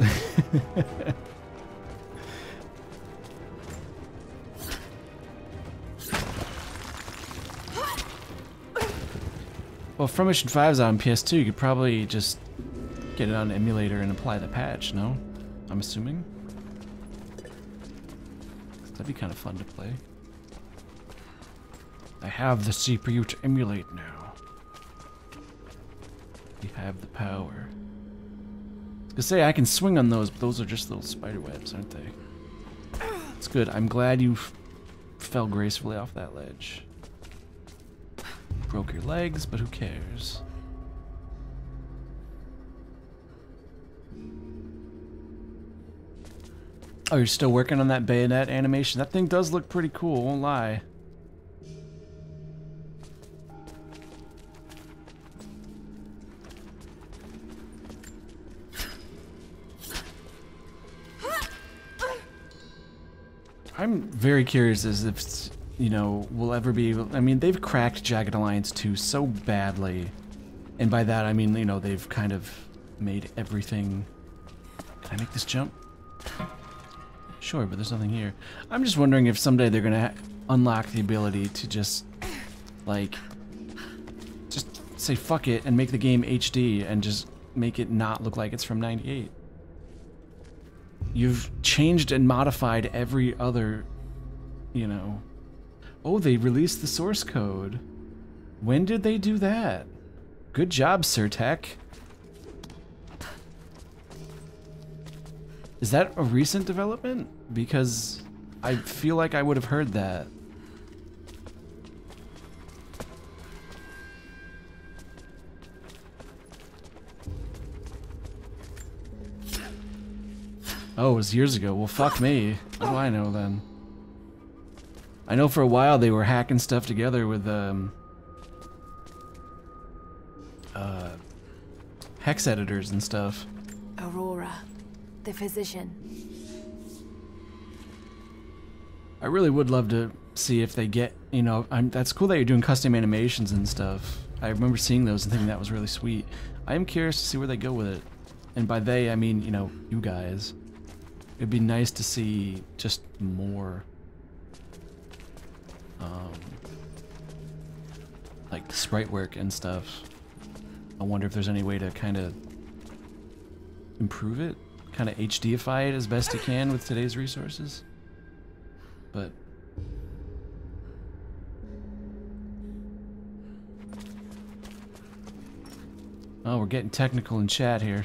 Well, From Mission 5's on PS2, you could probably just get it on an emulator and apply the patch, no? I'm assuming? That'd be kind of fun to play. I have the CPU to emulate now. We have the power. I was gonna say, I can swing on those, but those are just little spider webs, aren't they? It's good. I'm glad you fell gracefully off that ledge. Broke your legs, but who cares? Oh, you're still working on that bayonet animation? That thing does look pretty cool, won't lie. I'm very curious as if, you know, we'll ever be able... I mean, they've cracked Jagged Alliance 2 so badly. And by that, I mean, you know, they've kind of made everything... Can I make this jump? Sure, but there's nothing here. I'm just wondering if someday they're gonna unlock the ability to just, like... Just say fuck it and make the game HD and just make it not look like it's from '98. You've changed and modified every other, you know... Oh, they released the source code. When did they do that? Good job, Sir Tech. Is that a recent development? Because I feel like I would have heard that. Oh, it was years ago. Well, fuck me. What do I know then? I know for a while they were hacking stuff together with hex editors and stuff. Aurora, the physician. I really would love to see if they get, you know, that's cool that you're doing custom animations and stuff. I remember seeing those and thinking that was really sweet. I am curious to see where they go with it. And by they, I mean, you know, you guys. It'd be nice to see just more, like sprite work and stuff. I wonder if there's any way to kind of improve it, kind of HDify it as best you can with today's resources. But oh, we're getting technical in chat here.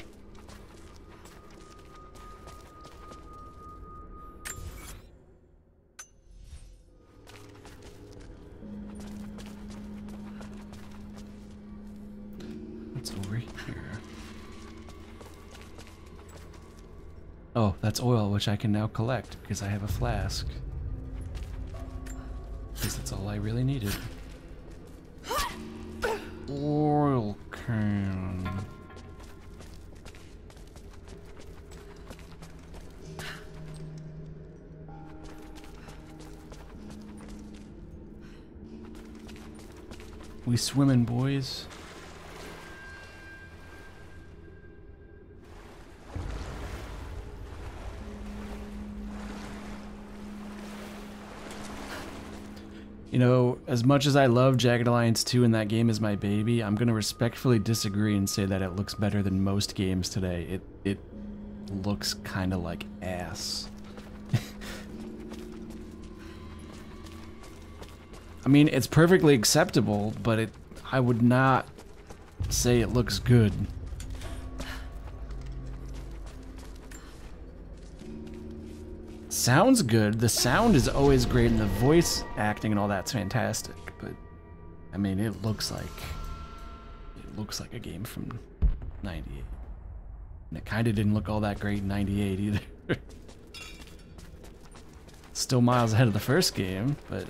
Oh, that's oil, which I can now collect because I have a flask. Because that's all I really needed. Oil can. We swimming, boys. You know, as much as I love Jagged Alliance 2 and that game is my baby, I'm going to respectfully disagree and say that it looks better than most games today. It looks kind of like ass. I mean, it's perfectly acceptable, but I would not say it looks good. Sounds good. The sound is always great, and the voice acting and all that's fantastic. But I mean, it looks like a game from '98, and it kind of didn't look all that great in '98 either. Still miles ahead of the first game, but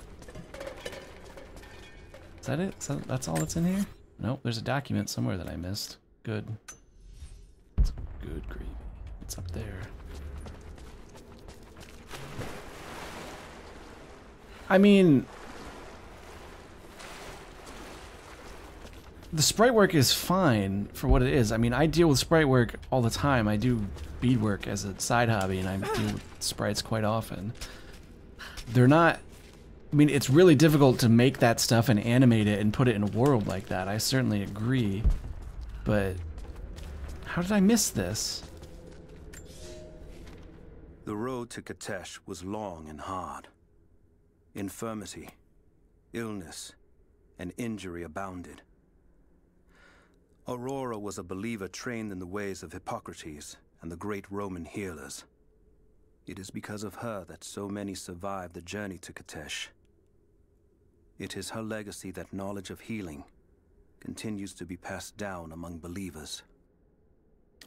is that it? That's all that's in here? Nope, there's a document somewhere that I missed. Good. It's good gravy. It's up there. I mean, the sprite work is fine for what it is. I mean, I deal with sprite work all the time. I do beadwork as a side hobby, and I deal with sprites quite often. They're not... I mean, it's really difficult to make that stuff and animate it and put it in a world like that. I certainly agree. But how did I miss this? The road to Katesh was long and hard. Infirmity, illness, and injury abounded. Aurora was a believer trained in the ways of Hippocrates and the great Roman healers. It is because of her that so many survived the journey to Katesh. It is her legacy that knowledge of healing continues to be passed down among believers.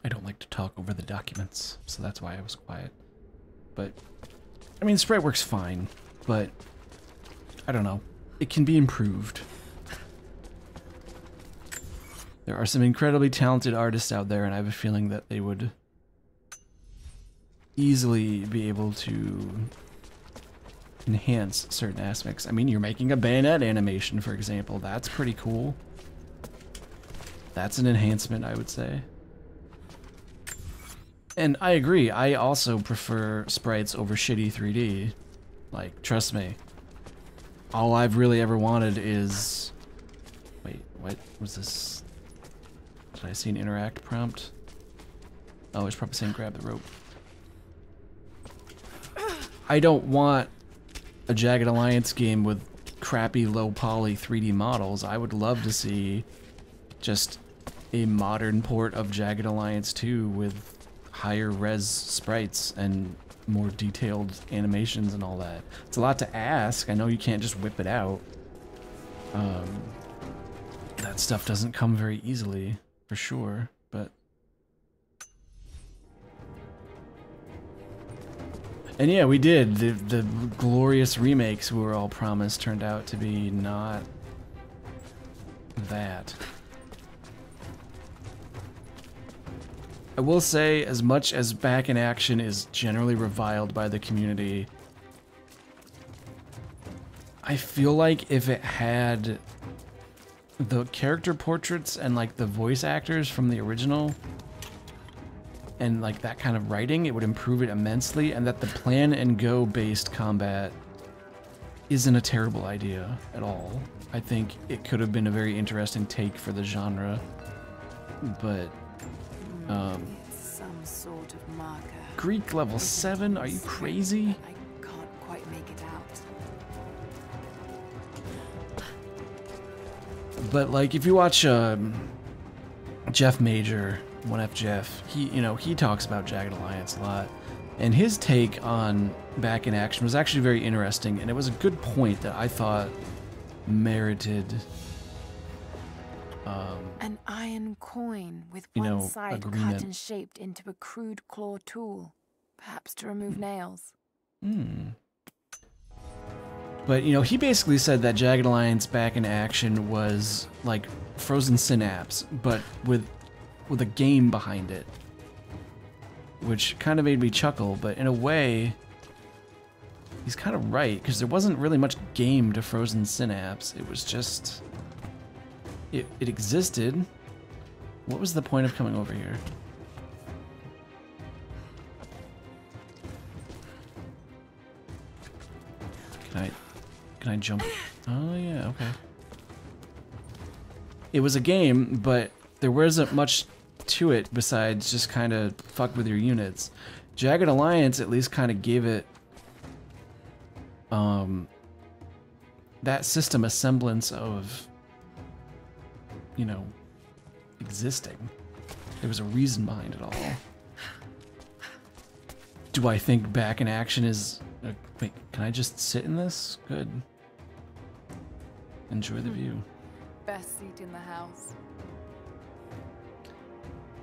I don't like to talk over the documents, so that's why I was quiet. But, I mean, sprite work's fine, but I don't know. It can be improved. There are some incredibly talented artists out there, and I have a feeling that they would easily be able to enhance certain aspects. I mean, you're making a bayonet animation, for example. That's pretty cool. That's an enhancement, I would say. And I agree, I also prefer sprites over shitty 3D. Like, trust me. All I've really ever wanted is... Wait, what was this? Did I see an interact prompt? Oh, it's probably saying grab the rope. I don't want a Jagged Alliance game with crappy low poly 3D models. I would love to see just a modern port of Jagged Alliance 2 with higher res sprites and more detailed animations and all that. It's a lot to ask. I know you can't just whip it out. That stuff doesn't come very easily, for sure, but... And yeah, we did. The glorious remakes we were all promised turned out to be not that. I will say, as much as Back in Action is generally reviled by the community, I feel like if it had the character portraits and like the voice actors from the original and like that kind of writing, it would improve it immensely, and that the plan and go based combat isn't a terrible idea at all. I think it could have been a very interesting take for the genre, but some sort of marker. Greek level 7? Are you crazy? I can't quite make it out. But like, if you watch Jeff Major, 1F Jeff, he talks about Jagged Alliance a lot, and his take on Back in Action was actually very interesting, and it was a good point that I thought merited An iron coin with one side agreement. cut and shaped into a crude claw tool, perhaps to remove nails. But, he basically said that Jagged Alliance Back in Action was like Frozen Synapse, but with a game behind it. Which kind of made me chuckle, but in a way, he's kind of right, because there wasn't really much game to Frozen Synapse. It was just... It existed. What was the point of coming over here? Can I jump? Oh yeah, okay. It was a game, but there wasn't much to it besides just kind of fuck with your units. Jagged Alliance at least kind of gave it that system a semblance of, existing. There was a reason behind it all. Do I think back in action is... wait, can I just sit in this? Good. Enjoy the view. Best seat in the house.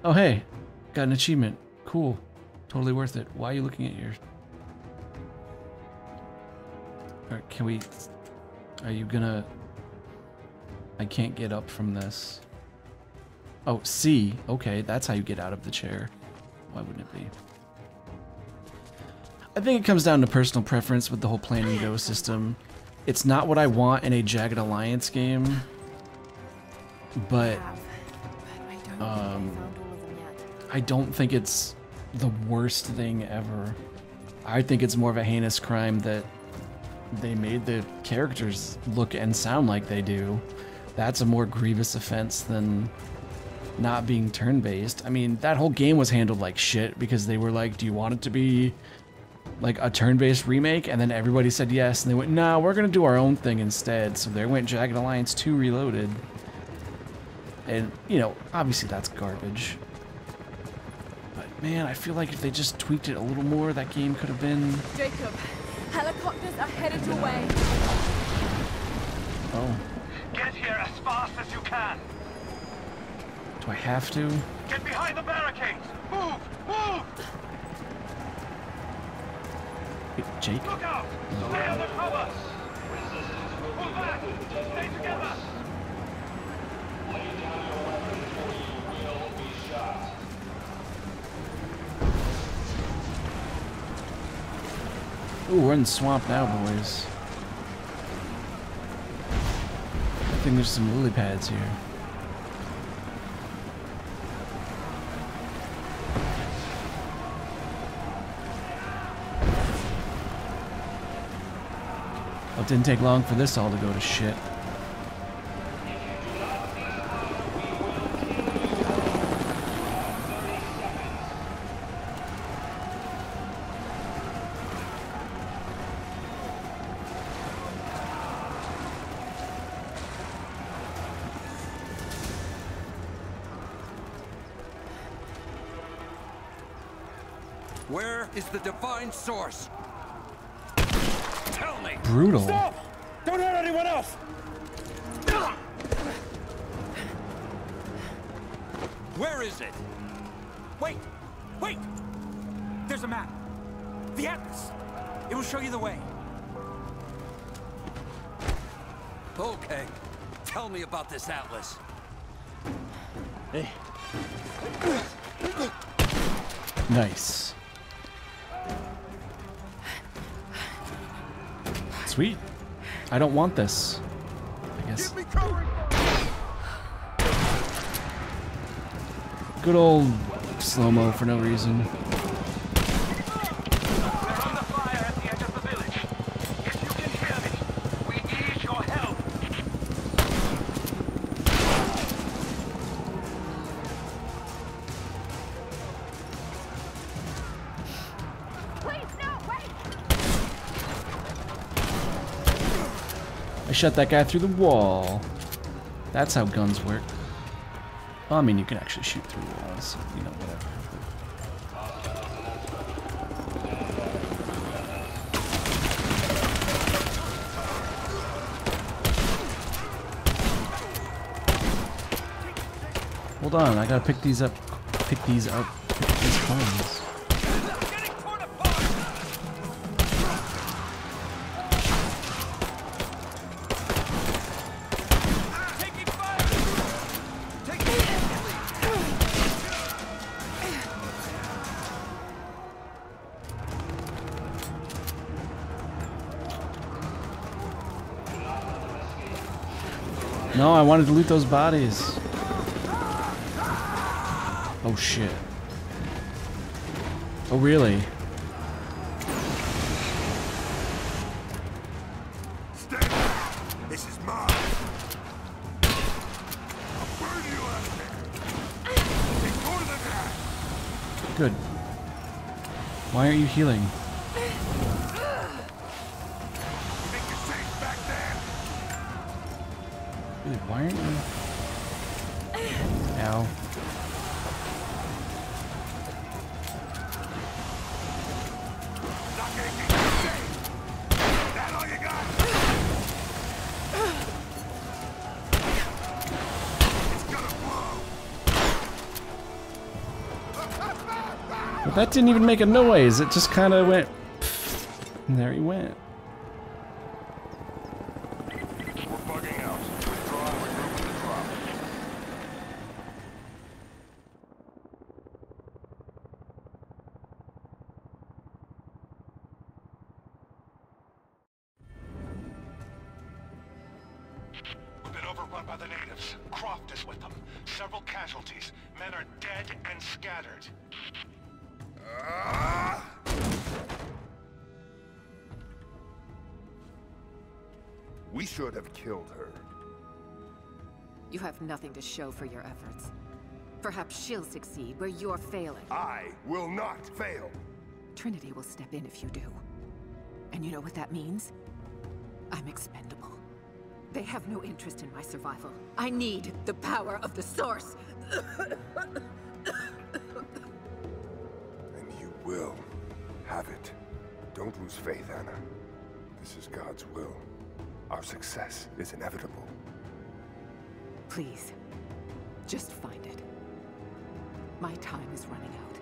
Oh, hey. Got an achievement. Cool. Totally worth it. Why are you looking at your... Or can we... Are you gonna... I can't get up from this. Oh, C. Okay, that's how you get out of the chair. Why wouldn't it be? I think it comes down to personal preference with the whole plan and go system. It's not what I want in a Jagged Alliance game, but I don't think it's the worst thing ever. I think it's more of a heinous crime that they made the characters look and sound like they do. That's a more grievous offense than not being turn-based. I mean, that whole game was handled like shit because they were like, do you want it to be like a turn-based remake? And then everybody said yes, and they went, nah, we're gonna do our own thing instead. So there went Jagged Alliance 2 Reloaded. And, you know, obviously that's garbage. But man, I feel like if they just tweaked it a little more, that game could have been... Jacob, helicopters are headed your way. Oh. Get here as fast as you can. Do I have to? Get behind the barricades. Move! Move! Wait, Jake? Look out! Stay under cover! Pull back! Stay together! Ooh, we're in the swamp now, boys. I think there's some lily pads here. Well, it didn't take long for this all to go to shit. Where is the divine source? Tell me! Brutal. Stop! Don't hurt anyone else! Where is it? Wait! Wait! There's a map. The Atlas. It will show you the way. Okay. Tell me about this Atlas. Hey. Nice. Sweet. I don't want this, I guess. Good old slow-mo for no reason. We're under fire at the edge of the village. If you can hear me, we need your help. Please, no, wait! I shot that guy through the wall. That's how guns work. Well, I mean, you can actually shoot through walls, so, you know, whatever. Hold on, I gotta pick these up. Pick these up. Pick these coins. No, I wanted to loot those bodies. Oh shit. Oh really? Stay back! This is mine! I'll burn you out of there! It's more than that! Good. Why aren't you healing? You think you're safe back there? Really, why aren't you? Ow. But that didn't even make a noise. It just kind of went, and there he went. We've been overrun by the natives. Croft is with them. Several casualties. Men are dead and scattered. We should have killed her. You have nothing to show for your efforts. Perhaps she'll succeed where you're failing. I will not fail. Trinity will step in if you do. And you know what that means? I'm expendable. They have no interest in my survival. I need the power of the Source. And you will have it. Don't lose faith, Anna. This is God's will. Our success is inevitable. Please, just find it. My time is running out.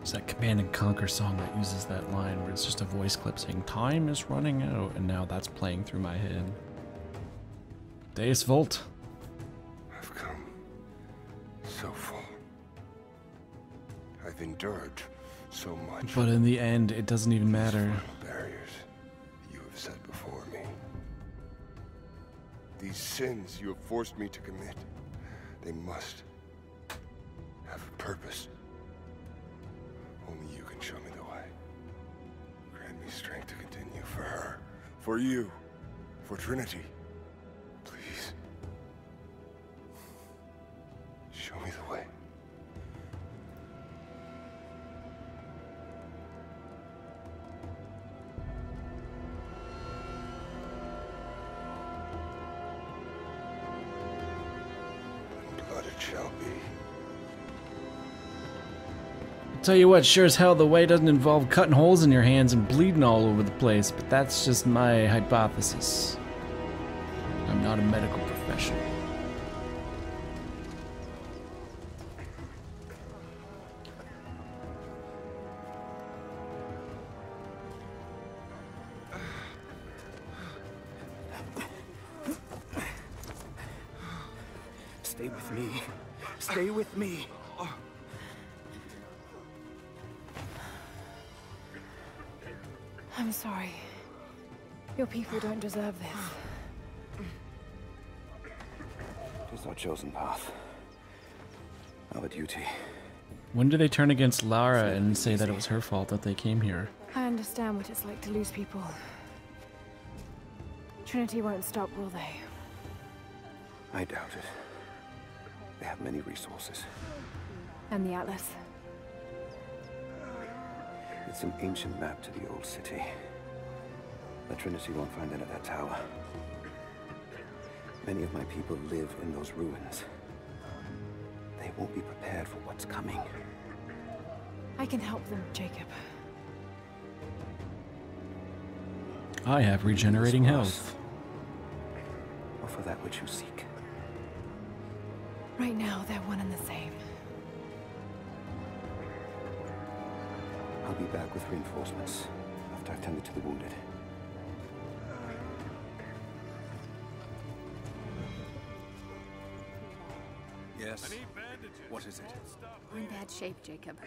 It's that Command and Conquer song that uses that line where it's just a voice clip saying, "Time is running out," and now that's playing through my head. Deus Vult. I've come so far. I've endured so much. But in the end, it doesn't even matter. Barriers you have set before me. These sins you have forced me to commit, they must have a purpose. Only you can show me the way. Grant me strength to continue for her, for you, for Trinity. Please. Show me the way. And blood it shall be. Tell you what, sure as hell the way doesn't involve cutting holes in your hands and bleeding all over the place, but that's just my hypothesis. I'm not a medical professional. Stay with me. Stay with me. I'm sorry. Your people don't deserve this. It's our chosen path. Our duty. When do they turn against Lara and say that it was her fault that they came here? I understand what it's like to lose people. Trinity won't stop, will they? I doubt it. They have many resources. And the Atlas? It's an ancient map to the old city. The Trinity won't find it at that tower. Many of my people live in those ruins. They won't be prepared for what's coming. I can help them, Jacob. I have regenerating health. Or for that which you seek. Right now, they're one and the same. I'll be back with reinforcements after I've tended to the wounded. Yes? What is it? We're in bad shape, Jacob.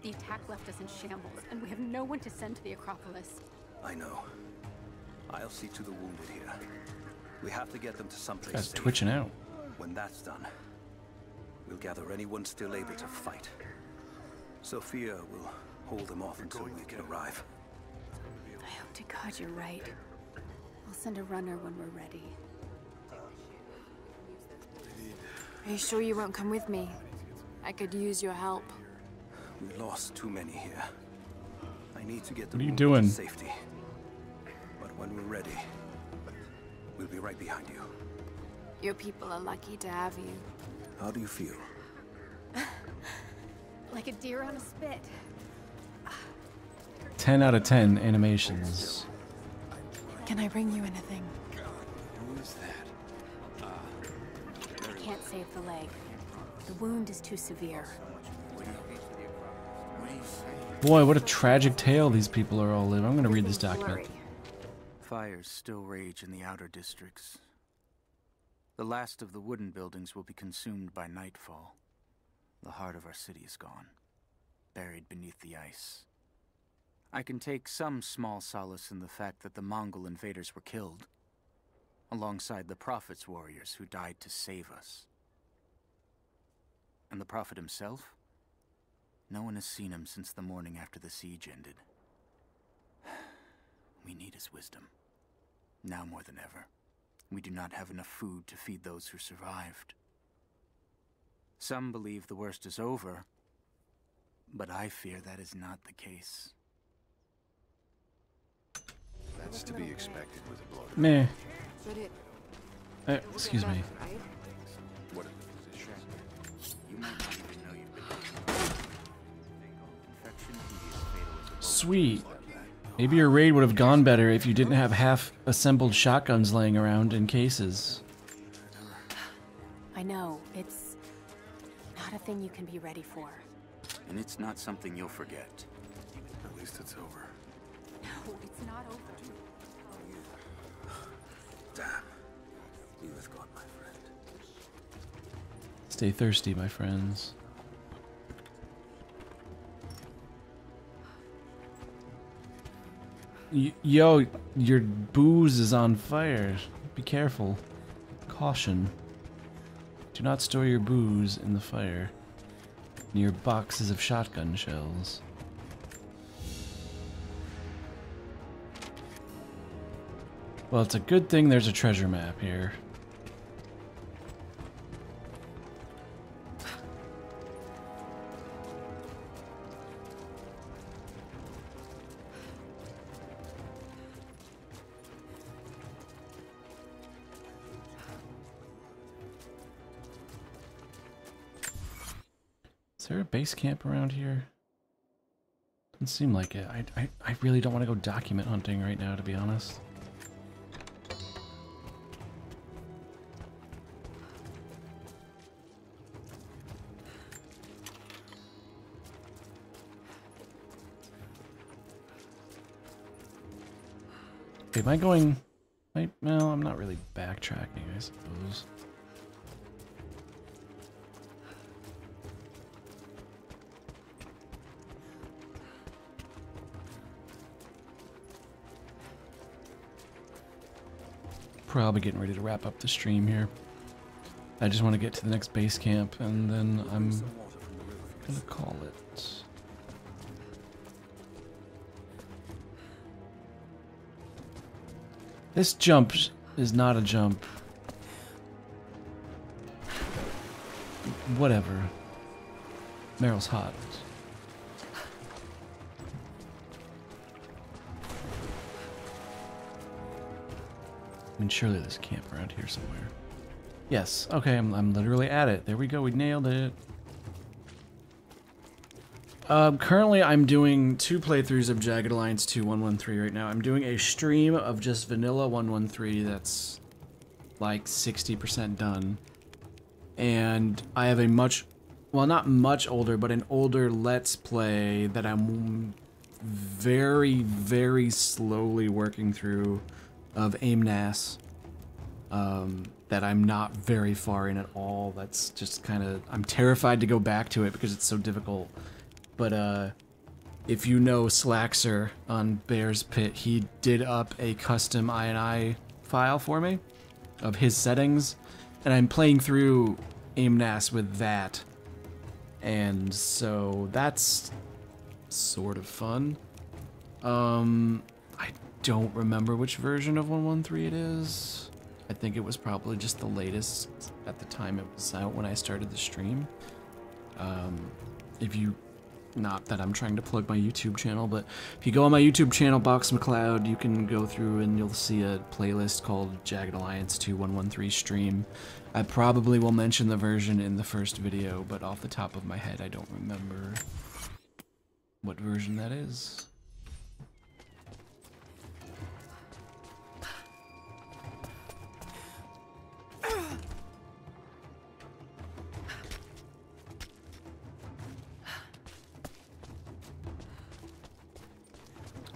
The attack left us in shambles, and we have no one to send to the Acropolis. I know. I'll see to the wounded here. We have to get them to someplace Guy's safe. twitching out. When that's done, we'll gather anyone still able to fight. Sophia will hold them off until we can arrive. I hope to God you're right. I'll send a runner when we're ready. Are you sure you won't come with me? I could use your help. We lost too many here. I need to get What are them you to doing? safety. But when we're ready, we'll be right behind you. Your people are lucky to have you. How do you feel? Like a deer on a spit. 10 out of 10 animations. Can I bring you anything? Who is that? I can't save the leg. The wound is too severe. Boy, what a tragic tale these people are all living. I'm gonna read this document. Fires still rage in the outer districts. The last of the wooden buildings will be consumed by nightfall. The heart of our city is gone, buried beneath the ice. I can take some small solace in the fact that the Mongol invaders were killed, alongside the Prophet's warriors who died to save us. And the Prophet himself? No one has seen him since the morning after the siege ended. We need his wisdom, now more than ever. We do not have enough food to feed those who survived. Some believe the worst is over, but I fear that is not the case. That's to be expected with a blow. Meh. But it... Excuse me. Right? What a physician. You might not even know you've been infection can be as fatal as a bullet. Sweet. Maybe your raid would have gone better if you didn't have half-assembled shotguns laying around in cases. I know, it's not a thing you can be ready for. And it's not something you'll forget. At least it's over. No, it's not over. Damn. Be with God, my friend. Stay thirsty, my friends. Yo, your booze is on fire. Be careful. Caution. Do not store your booze in the fire near boxes of shotgun shells. Well, it's a good thing there's a treasure map here. Is there a base camp around here? Doesn't seem like it. I really don't want to go document hunting right now, to be honest. Am I going... well, I'm not really backtracking, I suppose. Probably getting ready to wrap up the stream here. I just want to get to the next base camp, and then I'm gonna call it. This jump is not a jump. Whatever. Meryl's hot. I mean, surely there's a camp around here somewhere. Yes. Okay, I'm literally at it. There we go. We nailed it. Currently, I'm doing 2 playthroughs of Jagged Alliance 2 113 right now. I'm doing a stream of just vanilla 113 that's like 60% done. And I have a much, well, not much older, but an older Let's Play that I'm very, very slowly working through of AIM-NAS. That I'm not very far in at all. That's just kind of, I'm terrified to go back to it because it's so difficult. But if you know Slaxer on Bear's Pit, he did up a custom INI file for me of his settings, and I'm playing through AIM-NAS with that. And so that's sort of fun. I don't remember which version of 113 it is. I think it was probably just the latest at the time it was out when I started the stream. If you Not that I'm trying to plug my YouTube channel, but if you go on my YouTube channel, BoxMacLeod, you can go through and you'll see a playlist called Jagged Alliance 2113 Stream. I probably will mention the version in the first video, but off the top of my head, I don't remember what version that is.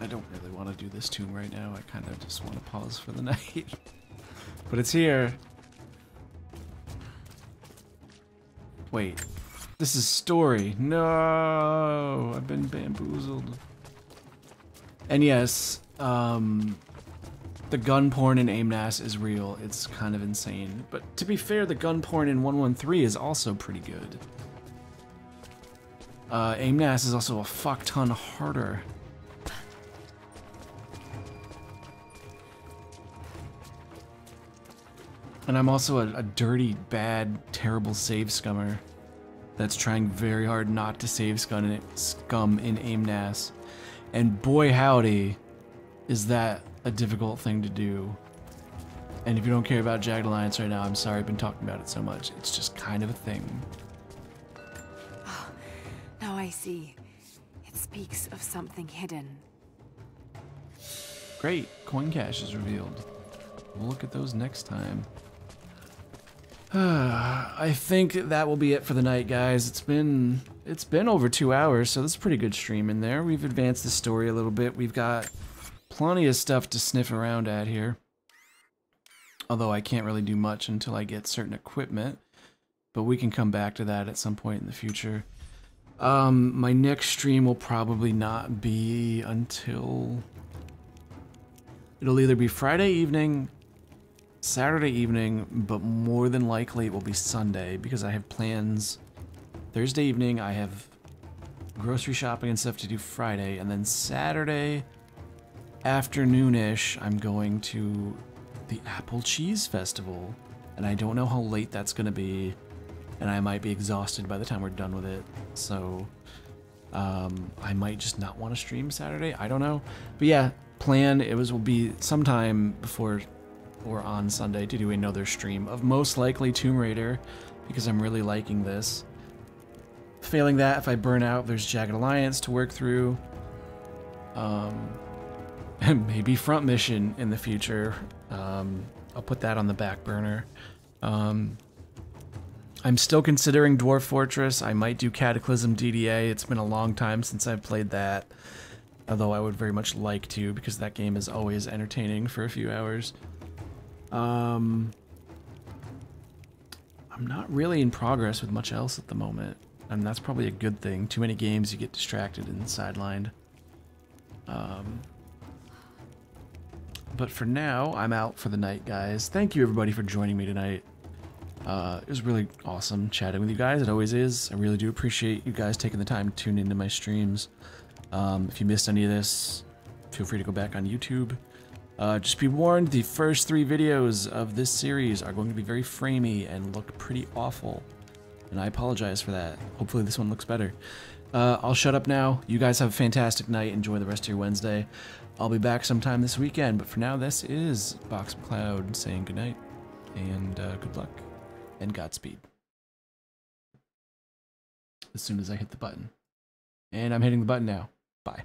I don't really want to do this tomb right now. I kind of just want to pause for the night. But it's here. Wait. This is story. No! I've been bamboozled. And yes, the gun porn in AIMNAS is real. It's kind of insane. But to be fair, the gun porn in 113 is also pretty good. AIMNAS is also a fuck ton harder. And I'm also a dirty, bad, terrible save scummer that's trying very hard not to save scum in AIMNAS. And boy howdy, is that a difficult thing to do. And if you don't care about Jagged Alliance right now, I'm sorry I've been talking about it so much. It's just kind of a thing. Oh, now I see. It speaks of something hidden. Great, coin cache is revealed. We'll look at those next time. I think that will be it for the night, guys. It's been over 2 hours, so that's a pretty good stream in there. We've advanced the story a little bit. We've got plenty of stuff to sniff around at here. Although I can't really do much until I get certain equipment. But we can come back to that at some point in the future. My next stream will probably not be until... It'll either be Friday evening, Saturday evening, but more than likely it will be Sunday because I have plans. Thursday evening I have grocery shopping and stuff to do Friday, and then Saturday afternoonish I'm going to the Apple Cheese Festival, and I don't know how late that's gonna be, and I might be exhausted by the time we're done with it, so I might just not want to stream Saturday. I don't know, but yeah, plan will be sometime before or on Sunday to do another stream of most likely Tomb Raider because I'm really liking this. Failing that, if I burn out, there's Jagged Alliance to work through. And maybe Front Mission in the future. I'll put that on the back burner. I'm still considering Dwarf Fortress. I might do Cataclysm DDA. It's been a long time since I've played that. Although I would very much like to because that game is always entertaining for a few hours. I'm not really in progress with much else at the moment, and that's probably a good thing. Too many games, you get distracted and sidelined. But for now, I'm out for the night, guys. Thank you, everybody, for joining me tonight. It was really awesome chatting with you guys. It always is. I really do appreciate you guys taking the time to tune into my streams. If you missed any of this, feel free to go back on YouTube. Just be warned, the first 3 videos of this series are going to be very framey and look pretty awful. And I apologize for that. Hopefully this one looks better. I'll shut up now. You guys have a fantastic night. Enjoy the rest of your Wednesday. I'll be back sometime this weekend, but for now, this is BoxMacLeod saying goodnight, and good luck, and Godspeed. As soon as I hit the button. And I'm hitting the button now. Bye.